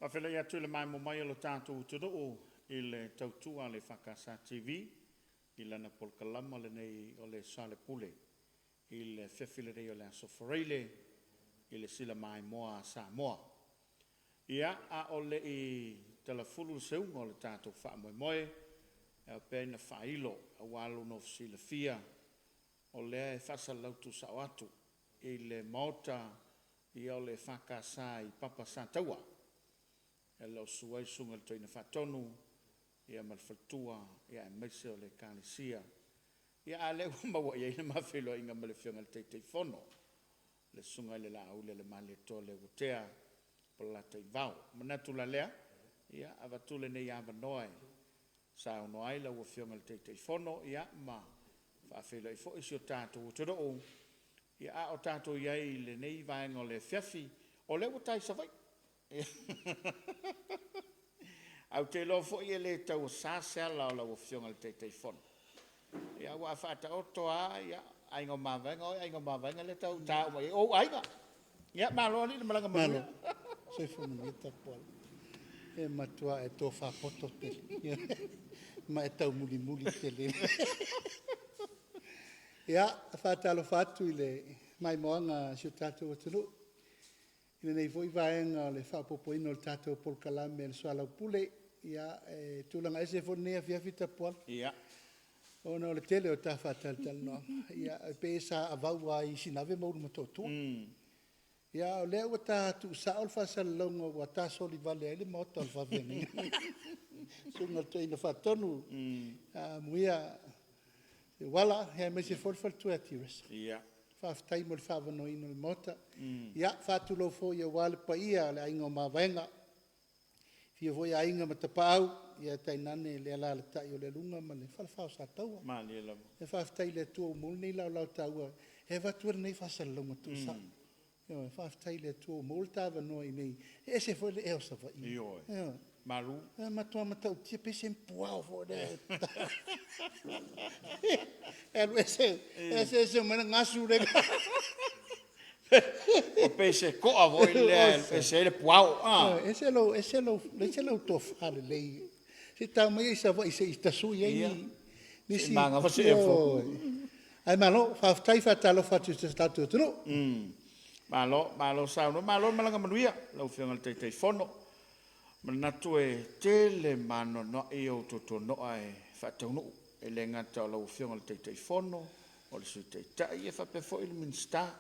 Whawhela ia tui le mai mo mai alo tātou tudu i le tautua le Whakasa TV, i lana polkalama le nei o le sale pule, i le whewhile rei o le asofareile, i le sila mai moa sa moa. Ia a o le i telefulu seunga o le tātou wha moe moe, e o pēna whailo a walu no sila fia, o lea e whasa lautu sa atu, i le maota i o le Whakasa i papa sa taua. E leo suai sunga le toina whatonu, ia malwhatua, ia e meise o le kālisia. Ia a leo mawa ia ina mawhelo inga malewhionga le teitei whono. Le sunga le la aule le male to le utea, pala tei vau. Manatu la lea, ia avatule nei ava noe. Sa uno aila ua whionga le teitei whono, ia ma whawhelo i fo isi o tātou utoro o. Ia a o tātou iai le nei vaenga o le whiafi, o le utai savai. Au te lo fo ia le tau sasela o la o whionga le teitei whono. Ia ua whata o toa, ia aingo mawenga le tau tau mai. O ainga. Ia malo ni le malanga malo. Sei fo ni ta pol. E matua e to fa poto te. Ma e tau muli te le. Ia whata lo fatu ile mai moanga si tatu o tunu. Ina nei voi vaenga le whapopoina o le tātou polkalame le soalau pule. Ia tūlanga ese fo nea fiafita pol. Ia. Ona o le tele o tā whataltal no. Ia pēsa avaua i sinave mauru matotua. Ia o lea ua tātu sa o le whasalonga ua tā soli vale ele maota o le whavenga. Sunga to ina whatonu. Muia wala hea me se forfaltu e tiras. Ia. Whaftai mo le whavano ino le mota. Ia, whatulo fo ia wale pa ia le ainga o mawenga. Fia fo ia ainga matapau, ia tainane le ala le tai o le lunga, ma le whalawhao sa taua. Ma le lamo. E whaftai le tua umul nei lau taua. He watuara nei whasalonga tu sa. E whaftai le tua umul tawa noi nei. E se fo le eo sa wa i. Io. Maru. Matua matau tia pese mpuao fo le. Ese mana ngasu le. O pese koa voi le pese le puao. Ese lo tofa le lei. Se ta mai sa vai se ita su ye ni si. Manga fa se fo. Ai malo fa tai fa talo fa tu sta tu no. Malo sa no malo malanga manuia. Lau fianga te te fono. Manatu e tele mano no e o toto no ai whataunu e le ngata o lau whionga le teitei whono o le sui teitai e whape fo ilu minsta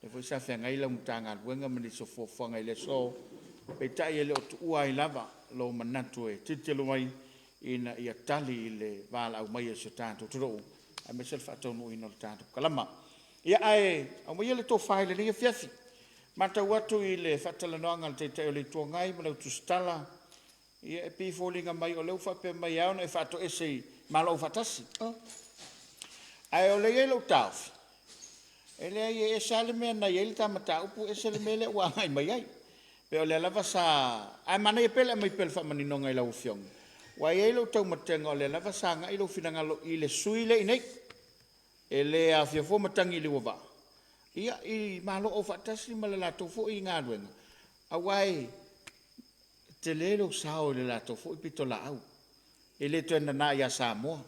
e fo isa whianga ila mutanga luenga mani so fuanga ile so pe tai e le o tu ua i lava lau manatu e titelu mai ina ia tali le wala au mai e so tātou turo a me sel whataunu ino le tātou kalama ia ai au mai e le tō whaile ni e fiafi Mata watu i le whatalanoanga le teitei o le tuangai ma lau tustala. Ia e pifolinga mai o leu whape mai au na e whato ese malau whatasi. Ai o le ie lau tauwhi. E lea ie e sale mea na ie le tamata upu e sale mea le ua ngai mai ai. Pe o le lava sa... Ai mana e pele mai pele whamaninonga i lau whionga. Wa ie lau tau matenga o le lava sa nga i lau whinangalo i le sui le inei. E le a whiafo matangi i le wawaa. Ia i malo o fatasi ma le lato fo i ngā ruenga. Awai, te lelo sao le lato fo i pito la au. E le tuena na ia Samoa.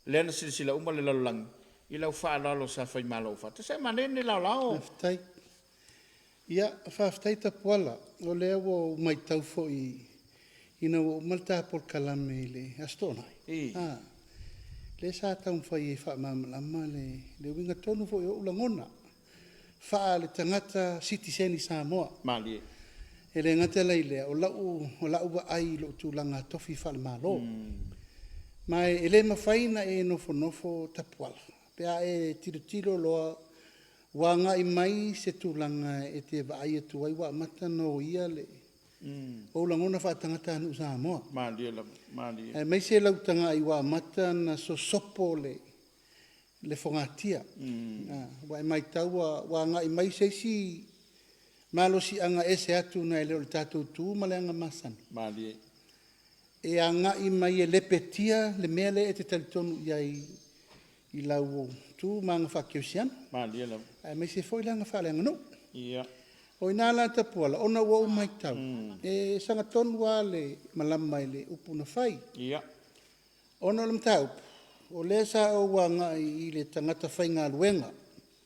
Lena sila uma le lalang. I lau wha lalo sa whai malo o fatasi. Ma nene lau lao. Whaftai. Ia, whaftai ta puala. O lea wo mai tau fo i ina wo malta por kalame i le astonai. Le sa tau whai e wha mamalama le winga tonu fo i o ulangona. Faa le tangata citizen i Samoa. Mali. E le ngata leile o lau wa ai lo tūlanga tofi whale malo. Mai e le mawhaina e nofo tapuala. Pea e tiro loa wanga i mai se tūlanga e te wa ai atu ai wa mata no ia le. O langona wha tangata anu Samoa. Mali. Mai se lau tanga i wa mata na so sopo le fongatia. Wa mai taua wa nga i mai seisi malo si anga ese atu na ele o tātou tū ma le anga masan. Mali. E anga i mai e lepetia le mele e te talitonu i lau tū ma anga whakeusiana. Mali. Mai se foi le anga whale anga no. Ia. O ina la tapuala, ona ua umai tau. E sanga tonu wa le malama i le upu na whai. Ia. Ona le mtau, o le sa o wanga i le tangata whai ngā luenga.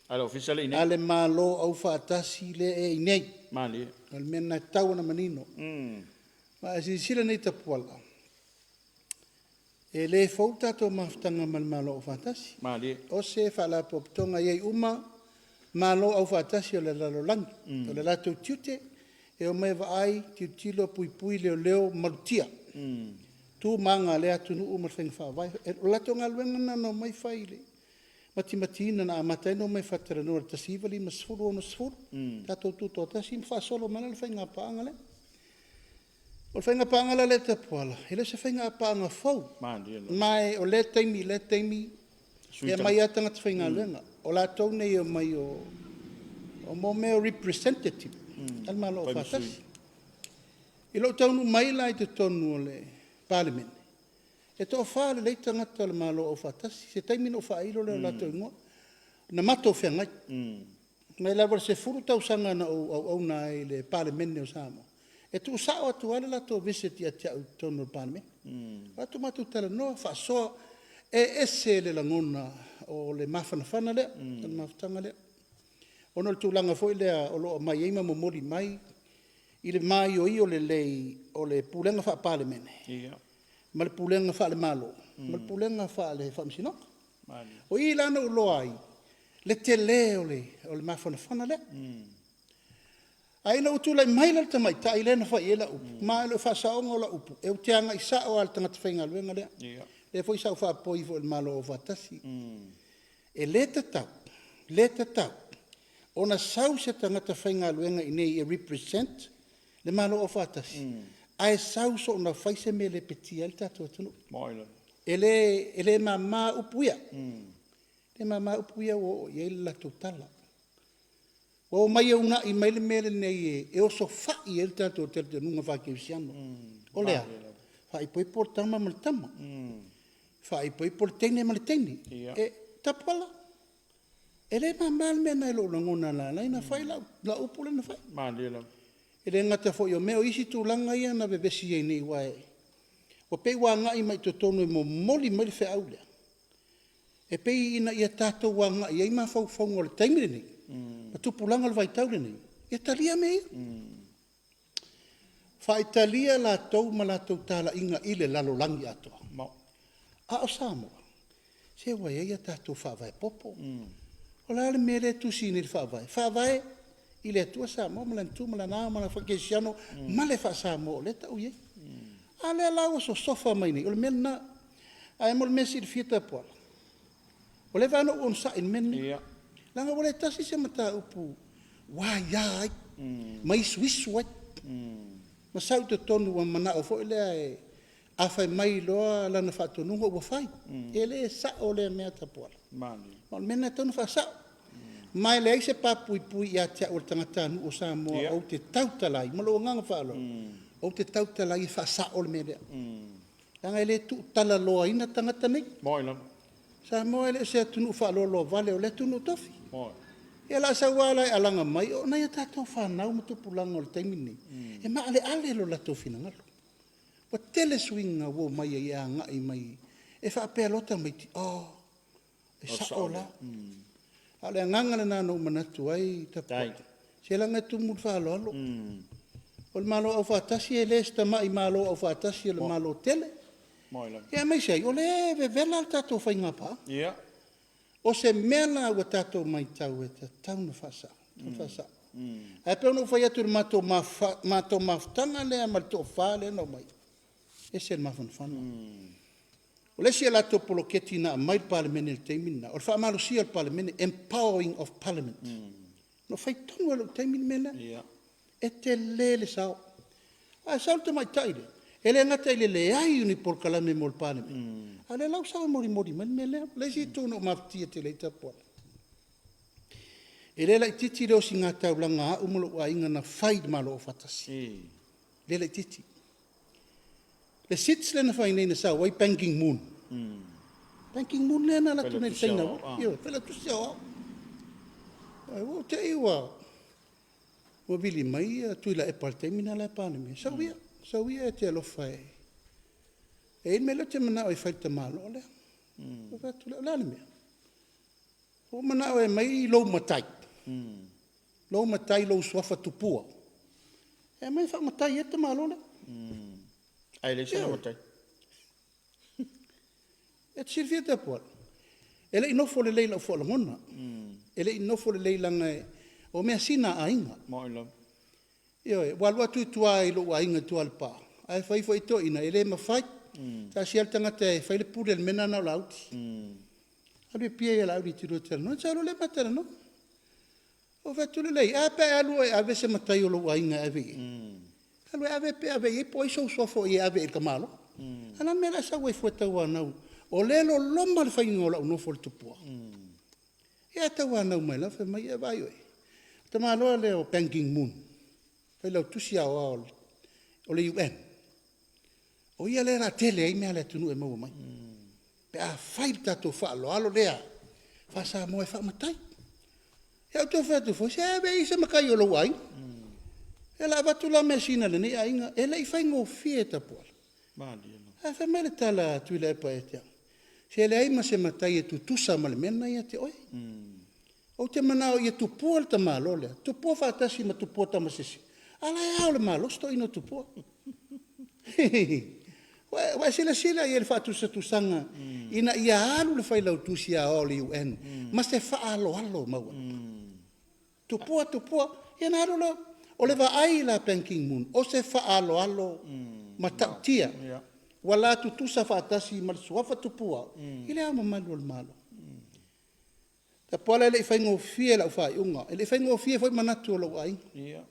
Ale official ine. Ale malo au whaatasi le e inei. Mali. Ale mena tau na manino. Ma si sila nei tapuala. E le fauta to maftanga mal malo o whaatasi. Mali. O se whala poptonga iei uma malo au whaatasi o le lalo langi. O le lato tiute e o mai vaai tiutilo pui pui leo leo malutia. Tu manga le atu nu umar whenga whaavai. O lato ngā luenga na no mai whaile. Mati ina na amatai no mai whatara no ta sivali ma sfuru ono sfuru. Tato tuto atasi mwha solo mana le whainga paanga le. O le whainga paanga le tapuala. Ele se whainga paanga fau. Mai o le taimi. E mai atanga te whainga luenga. O la tau nei o mai o mo meo representative. Al malo o whatasi. I lo taunu mai lai te tonu o le parliament. E tō whaare leita ngata le malo o whatasi. Se taimi no whaeilo leo la tau ingoa. Na mato whengai. Mai lawa se furu tau sanga na au na i le parliament o Samoa. E tu sao atu ale la tō visit i atia au tonu o parliament. Atu matu tala noa whaasoa e ese le langona o le mawhanawhana lea. Le mawhatanga lea. Ono le tūlanga foi lea o lo mai eima mo mori mai. I le mai o i o le lei o le pūlenga wha parliament. Ia. Ma le pulenga wha le malo. Ma le pulenga wha le whamsinok. O i lana u loa ai. Le te le o le mawhanawhana le. Aina utu lai mai lalta mai ta ilena wha i ela upu. Ma ilo wha saonga o la upu. E uteanga i sa o al tangata whainga luenga lea. Le fo i sa wha poi fo le malo o watasi. E le tau. Ona sau se tangata whainga luenga i nei e represent le malo o watasi. Ai sau so na faise me le peti al tato tunu. Moila. Ele mama upuia. Le mama upuia o ye la totala. O mai una i mai le mele nei e o so fa i el tato te nunga fa ke siano. O lea. Fa i poi por tama mal tama. Fa i poi por tene mal tene. E tapala. Ele mama me na lo ngona la na fa la upula na fa. Mandela. E le ngata fo yo meo isi tu langa ia na bebesi e nei wae. O pei wa ngai mai to tonu e mo moli mai fe aule. E pei ina ia tato wa ngai ia ma fau fau ngol taimire nei. Ma tu pulanga le vai taule nei. E talia me ia. Fa italia la tau ma la tau tala inga ile lalo langi atoa. A o Samoa. Se wa ia tato fa vai popo. O la le mele tu sini fa vai. Fa vai i le tua Samoa, ma le tu, ma le nā, ma le whakesiano, ma le wha Samoa, le tau ye. A le lau so sofa mai nei, o le mena, a e mo le mesi le fieta poala. O le vano on sa in mene. Langa o le tasi se mata upu, wā ia ai, ma isu ai. Ma sau te tonu wa mana o fo le ai, a fai mai loa lana whatonunga ua fai. E le sa o le mea ta poala. Ma le mena tonu wha sa. Mai le se papui pui ia tia o tangata nu o Samoa o te tautalai, malo nganga whaalo. O te tautalai wha sa o le mele. Langa ele tu tala loa ina tangata nei. Moila. Samoa ele se tunu whaalo loa vale o le tunu tofi. Ia la sa wala e alanga mai, o na ia tatou whanau ma tupulanga o le taimi nei. E ma ale lo la tofi na ngalo. O tele swinga wo mai e ia ngai mai. E wha apea lota mai ti, e sa o la. Ale nganga na no manatu ai tapai. Se langa tu mu fa lo. O le malo au fatasi e le sta mai malo au fatasi le malo tele. Moila. E mai sei o le vela tato fa inga pa. Ia. O se mela o tato mai tau e tau na fasa. Fasa. Ai pe no fa ia tu mato maftanga le mal to fa le no mai. E se ma fan. O le sia lato poloketi na mai parliament el teimina. O fa malo sia el parliament empowering of parliament. No fai tonu el teimina mena. E te lele sao. A sao te mai taile. Ele ngata ile le ai uni por kalame mol parliament. Ale lau sao mori men mele. Le si tu no maftia te le tapo. Ele la titi lo singa taulanga umulo wa inga na fai malo o fatasi. Le la titi. Le sits le na fai nei na sa wai banking moon. Banking moon le na la tu nei saina. Yo, fela tu sia. Ai wo te iwa. o vili mai tu la e parte mina la pane me sa ia te lo fai e me lo te mana o fai te malo le o va tu la me o mana o mai lo matai lo swafa tu pua e mai fa matai e te malo le ai le se o tai e sirvia te pua ele ino fo le leila fo la mona ele ino fo le leila ngai o mea sina ainga mo ilo io walua tu ai lo ainga tu alpa ai fai foi to ina ele ma fai ta sial tanga te fai le pure el mena na lauti abi pie la lauti tu rotel no sa lo le matera no o va tu le lei a pe alu ave se matai lo ainga ave alu ave pe ave e poi so fo e ave il kamalo ana me la sa we fo ta wana o le lo loma le fai ngola no fo tu po e ta wana mai la fe mai e vai ta malo le o banking moon fai lo tu sia o le UN o ia le ra tele ai me ale tunu e mo mai pe a fai tato fa lo alo lea fa sa mo e fa matai e o to fa tu fo se be se makai o lo wai e la va tu la mesina le ni ainga e le fai ngo fieta po ma dia no a fa mele tala tu le pa etia se le ai ma se matai e tu sa mal mena ia te oi o te mana o ia tu po ta malo le tu po fa ta si ma tu po ta ma sisi ala ya o le malo sto ino tu po wa sila ia le fatu sa tu sanga ina ia alu le fai lau tu sia o le UN ma se fa alo ma tu po ia na alo o le va ai la banking moon o se fa alo ma ta tia wala tu sa fa tasi ma so fa tu po ile ama malo malo ta pola le fai ngo fie la fa unga le fai ngo fie foi manatu lo ai ia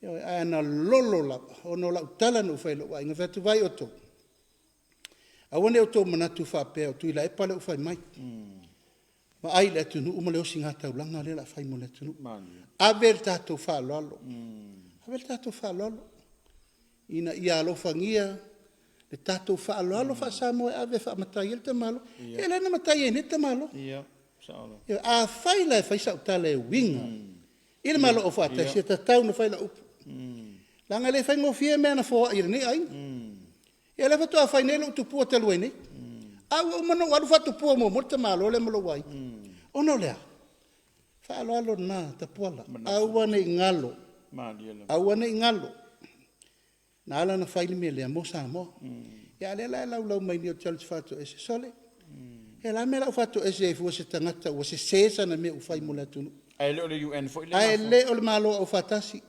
io ana lolo la ono la tala no fai lo ai nga tu vai o to a wone o to manatu fa pe o tu la e pale o fai mai ma ai le tu no mo le o singa ta ulanga le la fai mo le tu a verta to fa lolo a verta to fa lolo ina ia lo fangia le tato fa lolo fa sa mo ave fa matai el te malo e le na matai e te malo ia saolo a fai la fai sa tale winga il malo o fa ta se ta tau no fai la up langa le fai ngo fie me na fo ir ni ai e le fato a fai nelo tu po te luene a o mano wa fato po mo te malo le mo lo wai o no le fa lo na ta pola a wane ngalo ma dia no a wane ngalo na ala na fai me le mo sa mo ya le la mai ni o chal fato e se sole e la me la fato e se fo se tangata o se sesa na me o fai mo la tu ai le UN foi le ai le o le malo o fatasi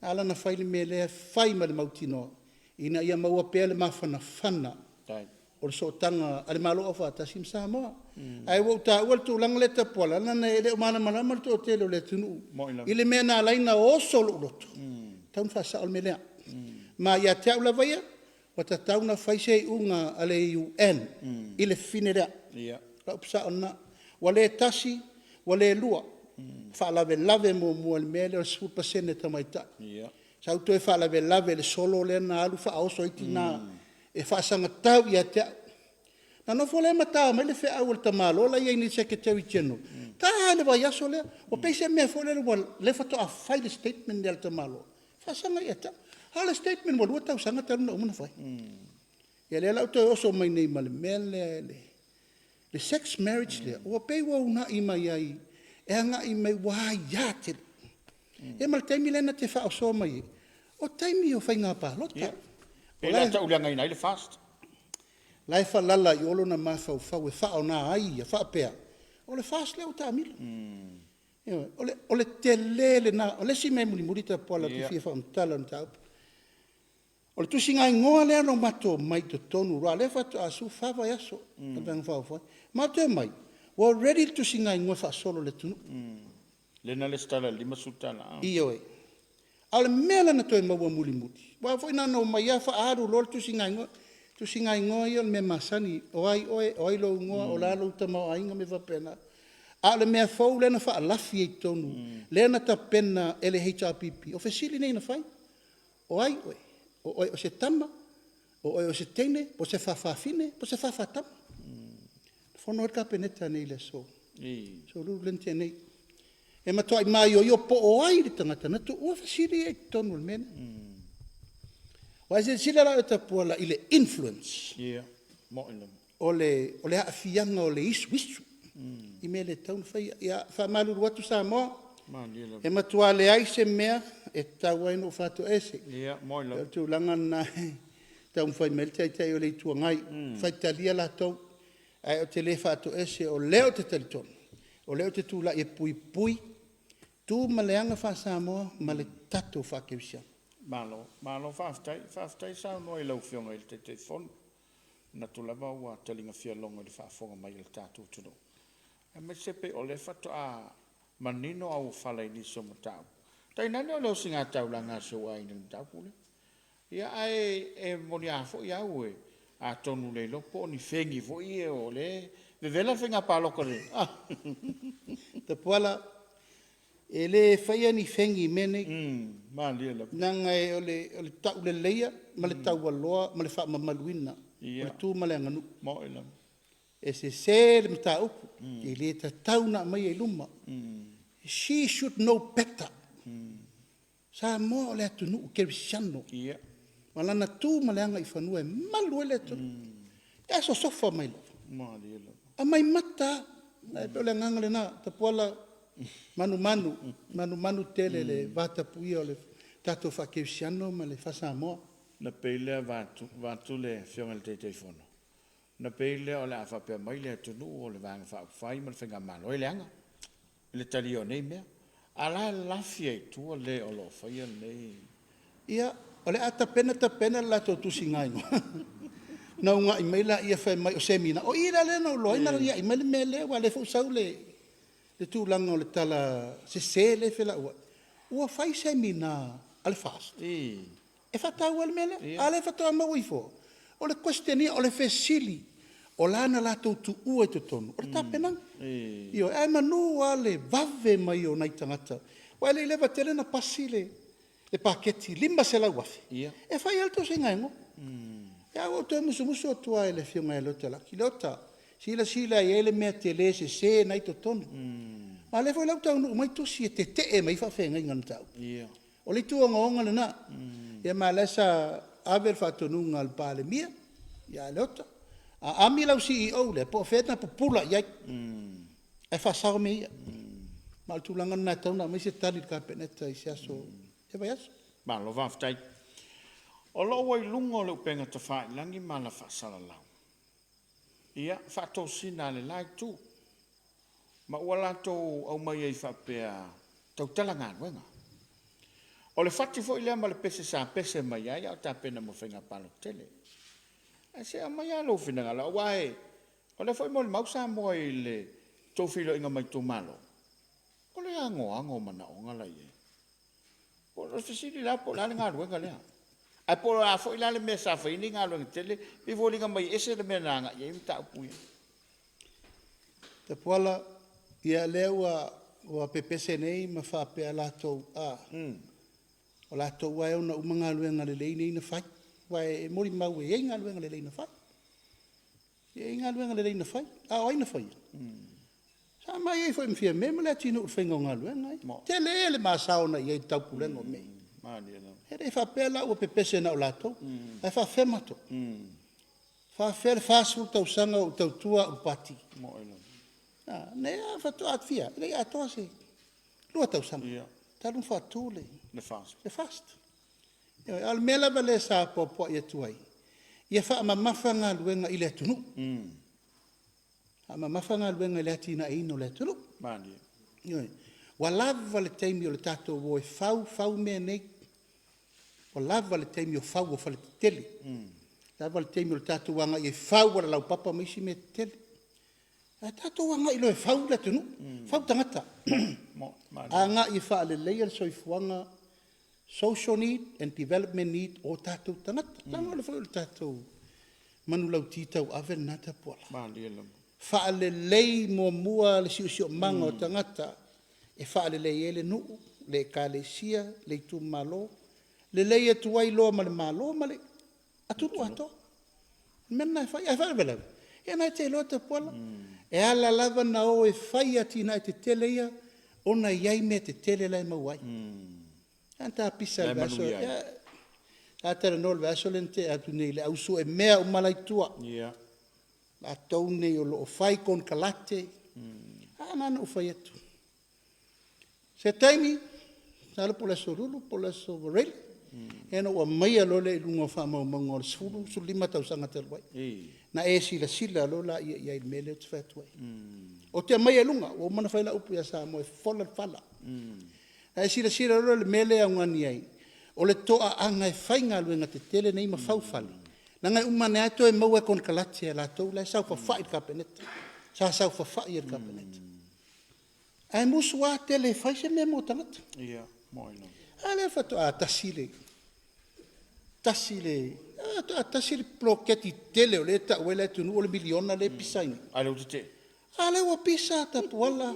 ala na fai me le fai ma le mautino ina ia maua pele mafana fana tai o le sotanga ale malo o fatasi sa mo ai wo ta wo tu lang le ta pola na le mana mana mal to te le tunu ile me na laina o solo lo tan fa sa al mele ma ia te la vaia o ta tauna fai sei unga ale UN ile finera ia la upsa ona wale tasi wale lua fa lave mo le mele o su pasene tamaita ia sa to fa lave le solo le na alu fa o soitina e fa sanga tau ia te na no fole mata ma le fe awol tamalo la ia ni secretary general ta le va ya sole o pese me fole le fa to a file statement del tamalo fa sanga ia ta hala statement mo tau sanga ta no mo fa ia le la to o so mai nei mal mele le sex marriage le o pe wo na i mai ai e anga i mai wa ya te e mal taimi le na te fa o so mai o taimi o fa nga pa lota e la ta ulia ngai le fast lai fa lala i olo na ma fa e fa ona ai fa pe o le fast le o ta mil o le tele na o le si me muri ta pola tu fi fa un talon ta o le tu singa ngoa le no mato mai to tonu ra le fa to asu fa va yaso ta fa fa mato mai we're ready to singa ngoa fa solo le tu le na le stala lima sutala io e al mela na to mo muli muti wa foi na no mai ya fa aru lo tu singa ngoa io me masani oi lo ngoa o la lo tama ainga me va pena ale me fo le na fa lafi e tonu le na ta pena ele HRPP o fesili nei na fai oi o se tama o se tene o se fa fine o se fa tama fo no ka peneta nei le so lu lente nei e matua i mai o po o ai le tangata na tu ua fasiri e tonu le mena. Wa se sila la ta pola ile influence. Ia, mo ina. O le haafianga o le isu. I me le taun fai ia fa malu watu sa mo. Malia. E matua le ai se mea e tawa ino fatu ese. Ia, mo ina. Tu langan na taun fai melte tai o le tua ngai. Fai talia la tau. Ai o te le fatu ese o leo te talitonu. O leo te tula e pui. Tu maleanga fa sa mo ma le tato fa kevisia. Malo faftai sa no i lau fionga i te fon. Na tu lava ua talinga fia longa i whaafonga mai i le tātou tuno. E me sepe o le whatu a manino au whalai ni so matau. Tai nani o leo singa tau langa se wai ni matau pule. Ia ai e moni a fo ia ue a tonu le lopo ni fengi fo i e o le vevela fenga paloko le. Te puala e le faia ni fengi mene. Malia la. Nanga e o le tau le leia, ma le tau aloa, ma le wha mamaluina. Ma tu ma le anganu. Mo ila. E se le mta upu. E le ta tau na mai e luma. She should know better. Sa mo le atunu ke siano. Ia. Malana tu ma le anga i whanua e malu e le atunu. E so sofa mai lo. Malia la. A mai mata. E pe o le nganga le na. Ta puala manu tele le vata puia o le tato whakewsiano ma le whasamoa. Na peile vatu le fionga le te fono. Na peile o le awhapea mai le atunu o le vanga whai ma le whenga malo e leanga. Le tali o nei mea. Ala lafia i tua le o lo whaia nei. Ia, o le tapena la to tusi ngai. Na unga i meila ia whai mai o semina. O ira le na ulo, ina ia i meile mele wa le fusau le tūlanga o le tala se le whela ua. Ua whai semina ale fast. E whatau al mele, ale whatau mau i fo. O le questionia, o le fesili, o lana la tau tu ua i tonu. O le tapenang. Io, e manu ale vave mai o nai tangata. Wa le lewa tele na pasi le paketi, lima se la wafi. E whai alto se ngaingo. E au to musu o tua e le fionga e lota la. Ki lota, sila i ele mea te le se nai to tonu. Ma le foi lau tau nu mai tosi e te e mai whawhenga ingan tau. O le tua ngonga le na. Ia ma lesa aver whatonunga al pale mia. Ia leota. A ami lau CEO le, po whetna po pula iai. E whasao me ia. Ma le tūlanga na tau na mai se tali ka peneta i se aso. E vai aso. Ma lo whaftai. O lo wai lungo le upenga ta whai langi ma la whasala lau. Ia whato sina le lai tu. Ma ua lato au mai ei whapea tau talanga wenga. O le whati fo ilea ma le pese sa pese mai ai au ta pena mo whenga palo tele. A se a mai alo whina ngala. O wae, o le fo mo le mausa mo i le tōwhilo inga mai tō malo. O le ango mana o ngala i e. O le fisiri la po lale ngā ruenga lea. Ai po la fo ilale me sa whaini ngā ruenga tele. I vo linga mai ese le mea nanga i e mi ta upuia. Te puala, ia lea ua pepese nei ma whapea latou a. O latou wae ona umanga luenga le leine ina whai. Wae e mori mau e ngā luenga le leine whai. E ngā luenga le leine whai. A o aina whai. Sa mai e fwoi mwhia me, ma lea tino urwhenga o ngā luenga. Te le maasaona i e taupu lengo me. He rei whapea la ua pepese na o latou. E whawhemato. Whawhele whāsul tau sanga o tau tua o pati. Ne a whatu atwhia. Rei atoa se. Lua tau sanga. Talun whatule. Le fast. Le fast. Al mela vale sa popo ia tuai. Ia wha ama mawhanga luenga i le tunu. Ama mawhanga luenga i le atina e ino le tunu. Mani. Wa lava le teimi o le tato o e fau mea nei. Wa lava le teimi o fau o fale tele. Lava le teimi o le tato wanga i e fau wala lau papa maisi me tele. A tato wanga i lo e fau le tunu. Fau tangata. A nga i wha le leia le soifuanga social need and development need o tātou tangata. Langa le whai o le tātou manu lau titau ave nata pola. Wha le lei mua le siu manga o tangata e wha le lei ele nuu, le kālesia, le tu malo, le lei atu wai loa ma le malo ma le atunu ato. Mena e whai velewe. E nai te loa te pola. E ala lava na o e whai ati nai te teleia ona iai me te tele lai mauai. Anta pisa Lai le aso. manu iai. Ata no le aso le te atu nei le ausu e mea o malai tua. Ia. La tau nei o lo fai kon kalate. Nana ufai atu. Se taimi, nala po le sorulu, po le sovareli. Ena ua mai alo le ilunga wha mau maunga o le sulu, su 5 tausanga te luai. Na e sila alo la ia i mele o te whatuai. O te mai alunga, o mana whaila upu ia sa mo e fola fala. Na e sila alo le mele a ngani ai. O le toa anga e whainga luenga te tele nei ma whaufala. Na ngai umane ato e mau e kon kalati e la tau, la sau whawhai ka peneta. Sa sau whawhai e ka peneta. Ai musu a tele whai se me mo tangata. Ia, moi no. Ale fato a tasile. Tasile ploketi tele o le ta o le tunu o le miliona le pisaini. Ale uti te. Ale o pisa ta puala.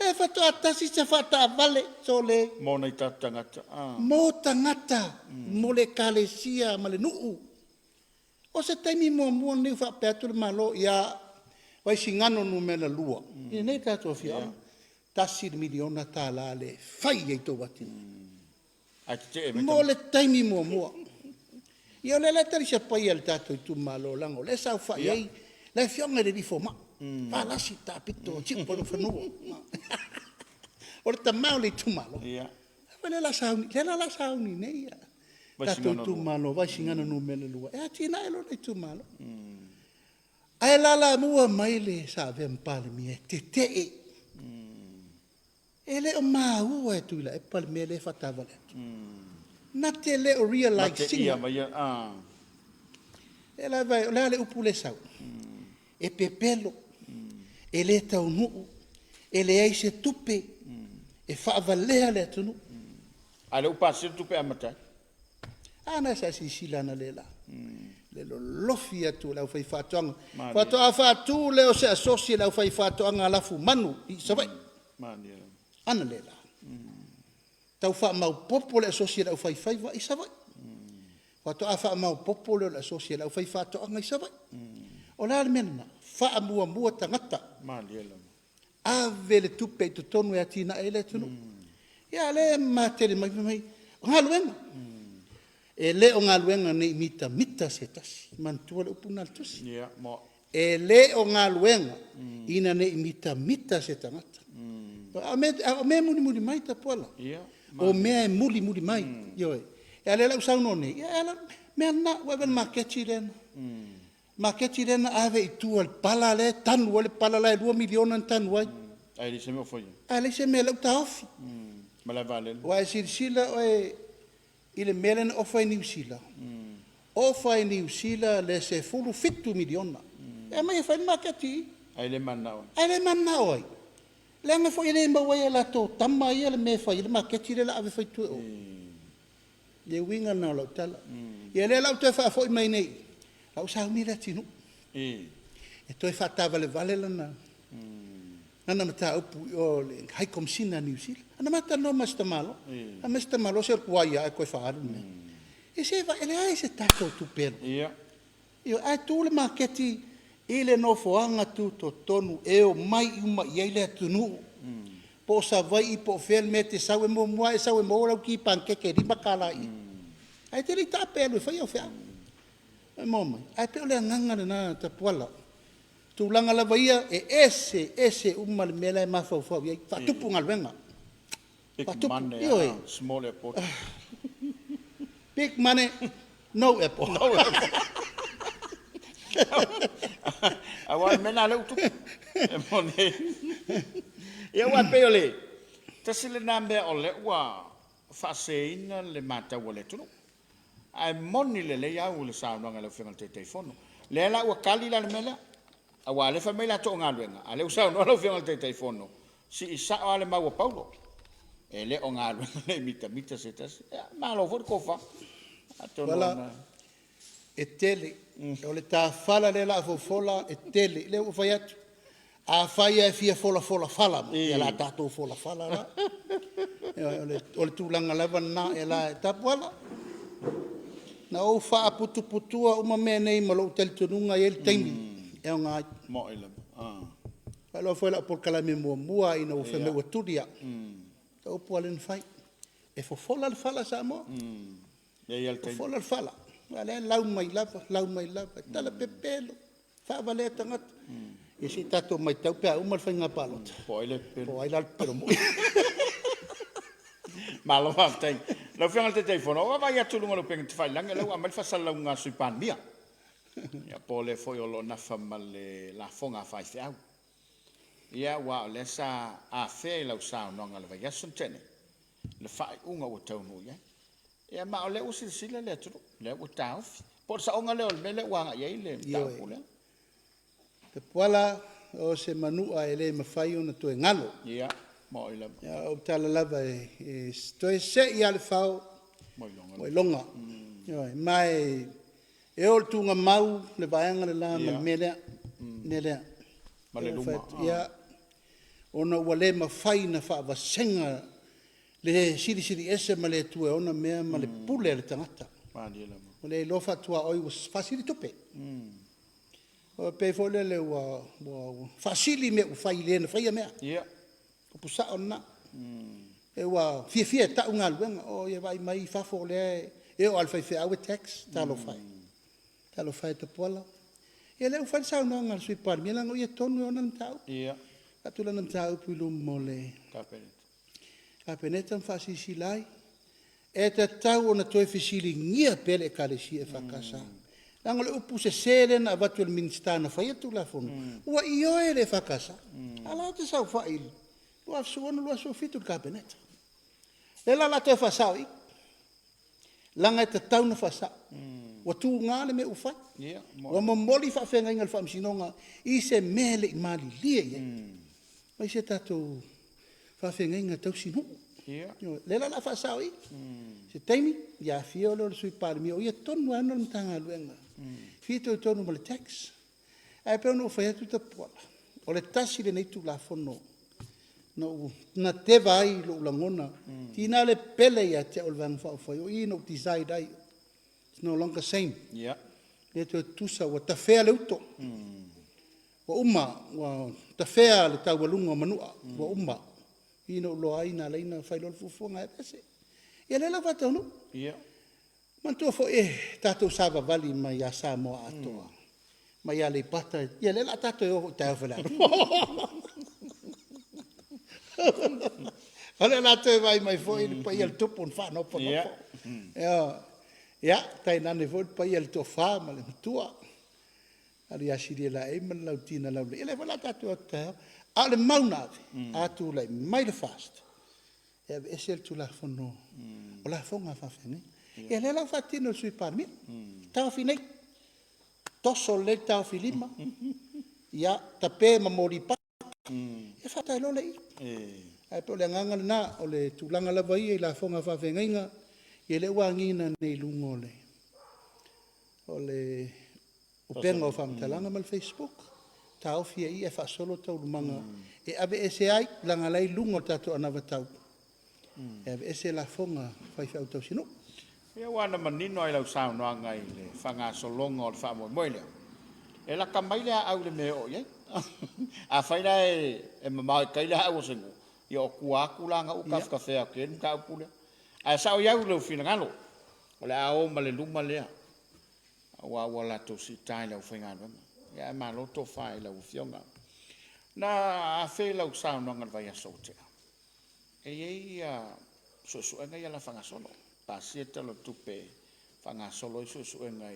Le fato a tasi se fata vale so le. Mo nei tangata. Mo tangata. Mo le kalesia ma le nuu. O se taimi mua nei fa peatu le malo ia vai singano no mena lua. Ine nei tato fia. Tasi le miliona ta la le fai e to watina. Ai te e Mo le taimi mua. Ia le tari se pai al tato i tu malo lango. Le sau fai ai. Le fionga le rifoma. Falasi ta pito chipo no fanua. O le tamau le tu malo. Ia. Le la sauni nei. Tato tu malo vai singano no mena lua. E atina elo le tu malo. Ai la mua mai le sa vempale mi te e. Ele o mau e tu la e pal me le fatava le. Na te le o realizing. Ia mai Ela vai le upule sau. E pepelo. Ele tau nu. Ele ai se tupe. E fa valea le tunu. Ale upa se tupe amata. Ana sa si silana le la. Le lo lofia tu la fai fatong. Fato a fatu le o se associa la fai fatong ala fu manu i sa vai. Mani. Ana le la. Tau fa mau popo le associa la fai fai va i sa vai. Fato a fa mau popo le associa la fai fatong i sa vai. O la mena fa mua tangata. Mani. Ave le tupe tu tonu e atina ele tunu. Ia le matele mai. Ngaluenga. E le o ngaluenga nei mita setasi. Mantua le upuna tusi. Ia, mo. E le o ngaluenga ina nei mita setangata. A me muli mai ta pola. Ia. O me muli mai. Yo. E le la usauno nei. Ia la me na weben marketi len. Marketi len ave i tu al pala le tanu le pala le 2 miliona tanu ai. Ai le se me foi. Ale se me la ta ofi. Mala vale. Wa sila o ile melen o fa New Zealand. O fa New Zealand le se fulu fitu miliona. E mai fa marketi. Ai le manao. Ale manna oi. Le me foi le mawai la to tamma ia le me fa ile marketi le ave fa tu. Le winga na lo tala. Ia le la to fa foi mai nei. Au sa mi la tinu. E to fa ta vale lana. Nana mata upu o le hai komsina New Zealand. Ana mata no masta malo. A masta malo se kuaia ko fa aru me. E se va ele ai se tato tu pelo. Ia. Io ai tu le marketi ile no foanga tu to tonu e o mai uma ia ile tunu. Po sa vai i po fel mete sa we mo moi sa we mo la ki pankeke di bakala i. Ai te ri ta pelo fa ia fa. E mo ai pe le nganga na ta pola. Tu langa la vaia e ese uma le mela e mafau fau ia fa tupu ngalwenga. Big money. Small airport. Big money, no airport. No airport. Awa mena le utu. E mone. Ia wa pe ole. Tasile nambe ole wa fa seina le mata wale tunu. Ai moni le ya u le sa no ngale fenga te telefono. Le la wa kali la mela. Awa le famela to ngaluenga. Ale usa no lo fenga te telefono. Si isa ale ma wa paulo. E le o ngaluenga le mita setas. Ma lo for kofa. Wala e tele. O le ta fala le la fola e tele. Le o fai atu. A fai e fia fola fala. E la tato fola fala la. O le tūlanga lava na e la e tapuala. Na o faa putua uma mea nei malo tel tununga e el taimi. E o ngai. Mo ele. Lo foi la por kala me mua ina o fe me tudia. O polen fai. E fo fola al fala sa mo. E al te. Fola al fala. Ale lau mai lava. Tala pepelo. Fa vale tangat. E si tato mai tau pe umal fai nga palot. Po ele pero. Po ai lal pero mo. Malo fa te. Lo fianga te telefono. O vai atu lunga lo penga te fai langa lo amal fa sala nga suipan mia. Ya pole foi o lo na fa male la fonga fai fe au. Ia wa le sa a fe la sa no nga le vai asun tene. Le fai unga o tau no ya. Ia ma le usi sila le tu le o tau. Por sa onga le mele wa nga ye le tau pula. Te poala o se manua ele mafai ona to ngalo. Ia mo ile. Ya o tala lava e to se ia le fau mo longa. Ia mai e ol tunga mau le vaanga le la mele nele. Male luma. Ia ona wale mafai na fa vasenga le siri ese male tu ona mea male pule le tangata. Ma dia le. Le lo fa tua oi was facili tope. O pe fole le wa facili me u fai le na fai mea. Ia. O pusa ona. E wa fie ta unga luenga o ye vai mai fa fole e o alfa fe au tax talo fai. Talo fai te pola. E le u fa sa no ngal sui par mi la ngo ye tonu ona tau. Ia. Atula na tau pilu mole. Kapenet. Kapenet am fa si silai. E te tau ona toi fisili ngia pele kalesi e fakasa. Lango le upu se sele na avatu el ministana fa yetu la fonu. Ua io e le fakasa. Ala te sau fa ili. Lua suona lua so fitu kapenet. Le la te fa sau i. Langa te tau na fa sa. Wa tu ngale me ufa. Ia. Wa momoli fa fenga ingal fa msinonga i se mele i mali lie ye. Mai se tatu fa fenga inga tau sinu. Ia. Le la fa sau i. Se taimi ya fio lo sui par mi o ye tonu ano mtanga luenga. Fito tonu mo le tax. Ai pe no fa tu te pola. O le tasi le nei tu la fono. No na te vai lo langona. Tina le pele ya te o vang fa fa yo i no design dai. It's no longer same. Ia. Le tu tusa wa ta fea le uto. Wa umma wa ta fea le tau walunga manua wa umma. Ino lo aina leina fai lo fufonga e pese. Ia le la vata no. Ia. Mantua fo tatou sava vali mai a sa mo atoa. Mai a le pata. Ia le la tatou e o tau fela. Ole la te vai mai fo i pa ia le tupu un fa no po no. Ia, tai nane fo pa ia le to fa ma le tua. Ali asiri la e man lau tina lau le. Ile la tatou o tau. A le mauna atu lai mai le fast. E esel tu la fono. O la fonga fa fene. E le la fatino sui parmi. Tau finei. Toso le tau filima. Ia tape mamori pa. E fata lo le. Ai pe le nganga na o le tulanga la vai e la fonga fa fenga. E le wangina nei lungo le. O le o penga o famtalanga mal Facebook. Tau fia i e fa solo tau lumanga. E ave ese ai langa lai lungo tato anava tau. E ave ese la fonga fai fai tau sino. Ia wana manino ai lau sao noa ngai le whanga solonga o le wha moe moe leo. E la kamai lea au le me o ye. A whaina e mamau kai lea au sengu. Ia o kuaku langa u kafka whea ke nu kau pule. A sao iau leo whina ngalo. O le ao ma le luma lea. Awa wala to si tai leo whainga nwenga. Ia ma loto whai lau fionga. Na a whea lau sao noa ngal vai aso tea. E iei suenga ia la whanga solo. Pasia talo tupe whanga solo i suenga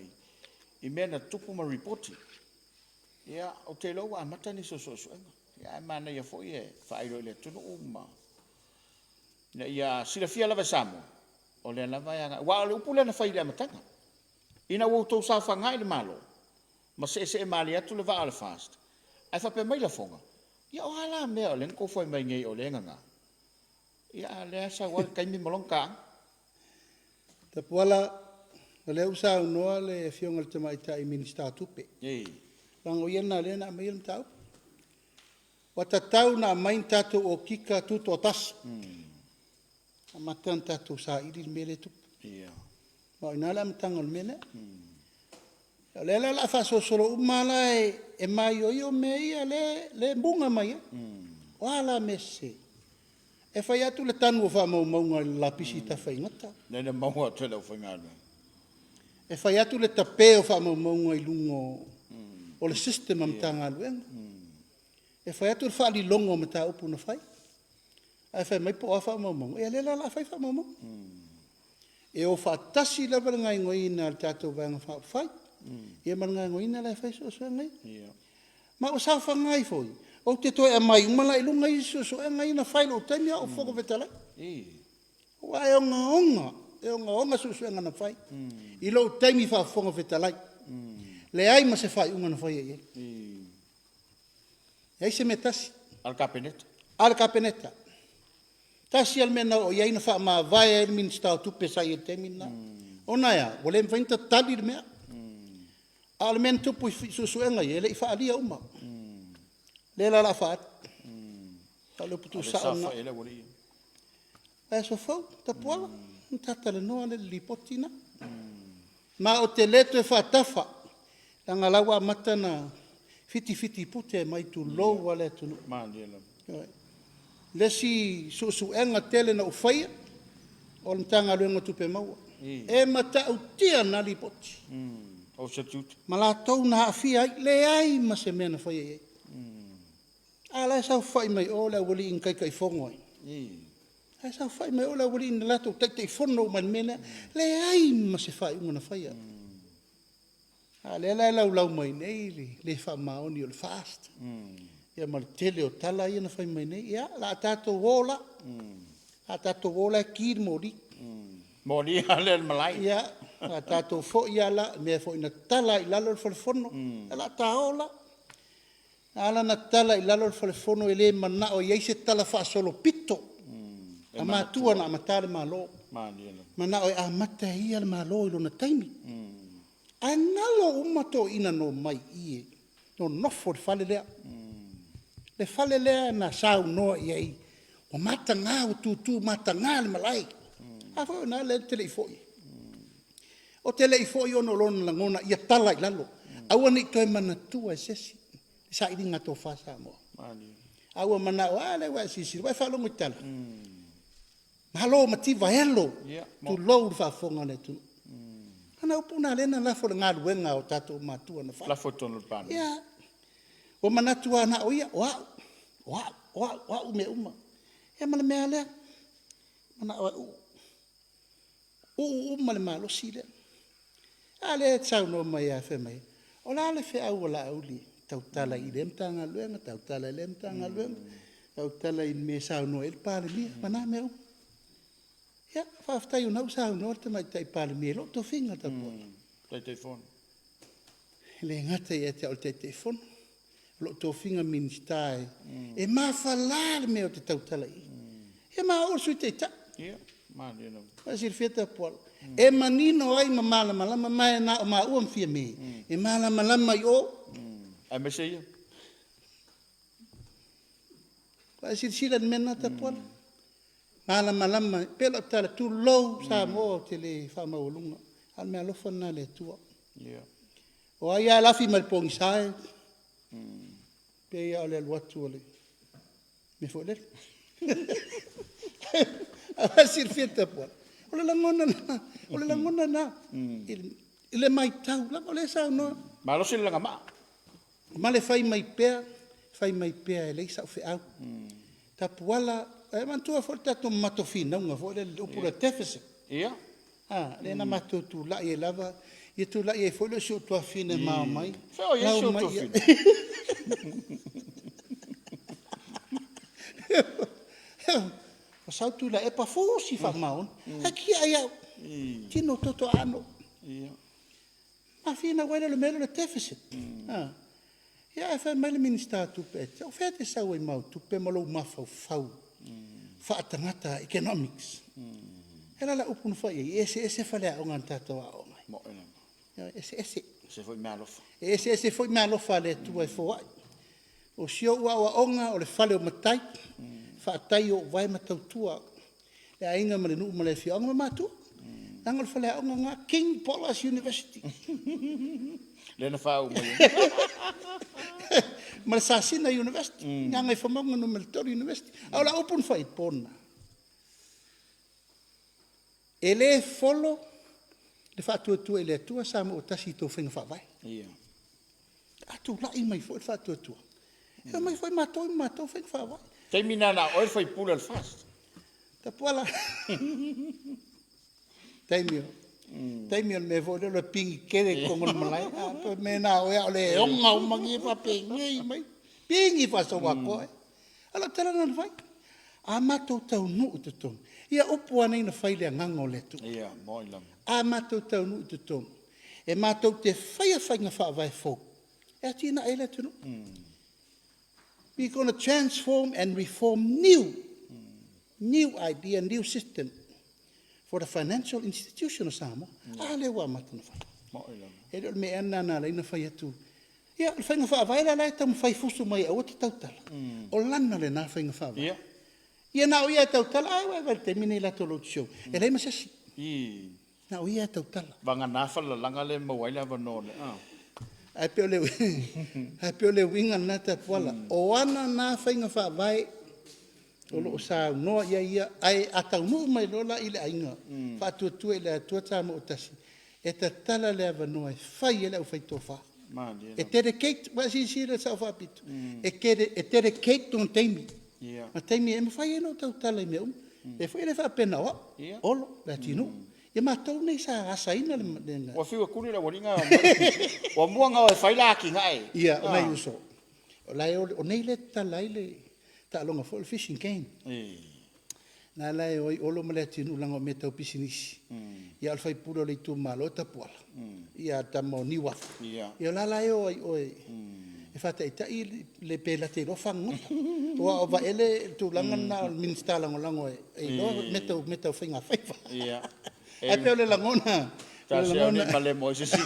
i mena tupu ma reporti. Ia o te lau a mata ni suenga. Ia e mana ia fo ie whairo ile tunu uma. Na ia silafia lava samo. O le lava ia wa le upule na whaile amatanga. Ina wau tau sa whanga i le malo. Ma se e mali atu le waa le fast. Ai whape mai la fonga. Ia o hala mea o le nko fwai mai ngei o le nganga. Ia le asa wa kaimi molonga. Te poala le usa noa le fionga le tamaita i minista tupe. Ei. Lango iena le na mai le tau. Wata tau na main tatu o kika tuto tas. Amatan tatu sa idi mele tupe. Ia. Ma ina la mtanga le mele. Le la fa so solo umala e mai yo me ia le bunga mai. Wala messe. E fai atu le tanu fa mo mo la pisita fa ingata. Le mau te le whainga. E fai atu le tapeo fa mo mo i lungo o le system am tanga luenga. E fai atu le fa li longo me ta upu na fai. E fai mai po fa mo mo. E le la fai fa mo mo. E o fa tasi la ngai ngoi na tato vanga fa fai. E man ngai ngoi na la fai so ngai. Ma o sa fa ngai foi. O te toi a mai umala i lunga i so ngai na fai lo taimia o foko vetala. Wa e onga. E onga so na fai. I lo taimi fa foko vetala. Le ai ma se fai unga na fai e. E se metasi. Al capeneta. Al capeneta. Tasi almena o ia ina fa ma vai el minsta tu pesa i temina. Ona ya, o le mfainta tali le mea. Almen tu pu susuenga ye le fa alia uma. Le la fa. Talo putu sa na. E so fo, ta pola. Tata le noa le lipotina. Ma o te leto e fa tafa. Langa lawa matana fiti pute mai tu lo wale tu. Ma le. Lesi susuenga tele na ufaya o ntanga luenga tupe maua e mata utia na lipoti o se tut mala tau na afia le ai ma se mena faya ye ala sa fai mai o la wali in kai fongo ai sa fai mai o la wali in la to te fonno man mena le ai ma se fai una faya ala la mai nei le fa maoni o le fast ia mal tele o tala ia na fai mai nei ia la tato wola a tato wola ki mori mori ale malai ia la tato fo ia la me fo ina tala i lalo fo fono la taola ala na tala i lalo fo fono ele mana o ia se tala fa solo pito ama tua na matale malo mana o a mata ia malo i lona taimi analo umato ina no mai ie no nofo fale lea le fale lea na sau no iei o mata ngā o tutu mata ngā le malai a fo na le telefoi o telefoi ono lona langona ia tala i lalo aua ni toi mana tua sesi sa i nga to fasa mo aua mana o ale wa sisi wa fa lo ngitala malo mati va hello tu lo fa fonga le tu ana upuna le na la fo ngā luenga o tato matua na fa la foto no pan ya o manatua na o ia wa me uma e mana me ale mana o mana malo sile ale tsau no mai a fe mai o la le fe au la uli tau tala i lem tanga luenga tau tala lem tanga luenga tau tala i me sau no el pale mi mana me o ya fa sta yu no sau no te mai tai pale mi lo to finga ta po telefon le ngata ia te o telefon lo to finga minstai e ma falar me o te tautala i e ma o su te ta ma le no ma sir feta pol e manino ai ma mala ma na ma o mfia me e mala malama yo a me sei ma sir sira mena ta pol mala malama pelo tala tu lo sa mo te le fa ma olunga al me lo fona le tua o ai ala fi mal pong sai pe ia le watu le me fo le a sir feta pol o le langona na ile mai tau la o le sa no ma lo sila nga ma le fai mai pea e le sa fe au tapuala e man tua fo tato mato fina nga fo le upura tefese ia le na mato tu la e lava e tu la e fo le so tua fine ma mai fo ia so to fina o sa tu la e pa fo si fa maun aki ai tino toto ano ia ma fina wele le melo le tefese ia fa mele minista tu pe o fete sa o mau tu pe malo ma fau fa tangata economics era la upun fa ese fa le on tato o mai mo ese se foi malo ese foi malo fa le tu e fo o sio wa onga o le fale o matai fa tai o vai matau tua le ainga male nu male fi onga matu angol fale onga nga King Paul's University Le na whau mai. Ma le Sasina University. Nga ngai whamonga no Meltori University. Au la open fight pona. E le folo, le whātua e le atua sa mo o tasi tō whenga whawai. Ia. Atu lai mai fo e whātua. E mai fo e mātou whenga whawai. Te mina na oi whai pula le fast. Ta puala. Taimio. Taimio me fo le pingi kere kongon malai. Pa me na o ea le onga o mangi e whapengei mai. Pingi whasawa koe. Ala tala na vai. A mātou tau nuu te tonu. Ia opua nei na whaile a nganga o le tu. Ia, moi lam. A mātou tau nuu te tonu. E mātou te whaia whainga whaavai fōk. E atina e le tunu. We're going to transform and reform new idea, new system for the financial institution of Samoa. Ale wa matuna whai. Moi lam. E reo me ana na reina whai atu. Ia, le whainga whaavai la lai tamu whai fusu mai au te tautala. O lana le nā whainga whaavai. Ia. Ia na o ia tautala, ai wai te mine la tolo show. E rei masasi. I. Na o ia tautala. Vanga nāwhala langa le mawai lava nōne. Ai peo le winga nata puala. O ana nā whainga whaavai, o loo sa noa ia, ai atau nuu mai lola i le ainga. Whātua i le atua tāma o tasi. E ta tala le ava noa, whai e le au whai tō wha. E tere kate, wa si le sa whapitu. E tere kate tōn teimi. Ma teimi e mawhai e no tau tala i mea E whai le whapena oa, olo, le tinu. E mātou nei sa asaina le nga. Wa whiwa kuri la waringa. Wa muanga o whaila ki ngai. Ia, o nei uso. O nei le talai le ta alonga fo le fishing game. Nā lai oi olo ma le tinu langa me tau pisinisi. Ia al whai puro le tu malo ta puala. Ia tamo niwa. Ia la lai oi. E whata i tai le pēla te rofanga. Ua o va ele tu langa na minsta lango e lo me tau whainga whaiwa. Ia. Ai peo le langona. Ta se au ni male mo se si.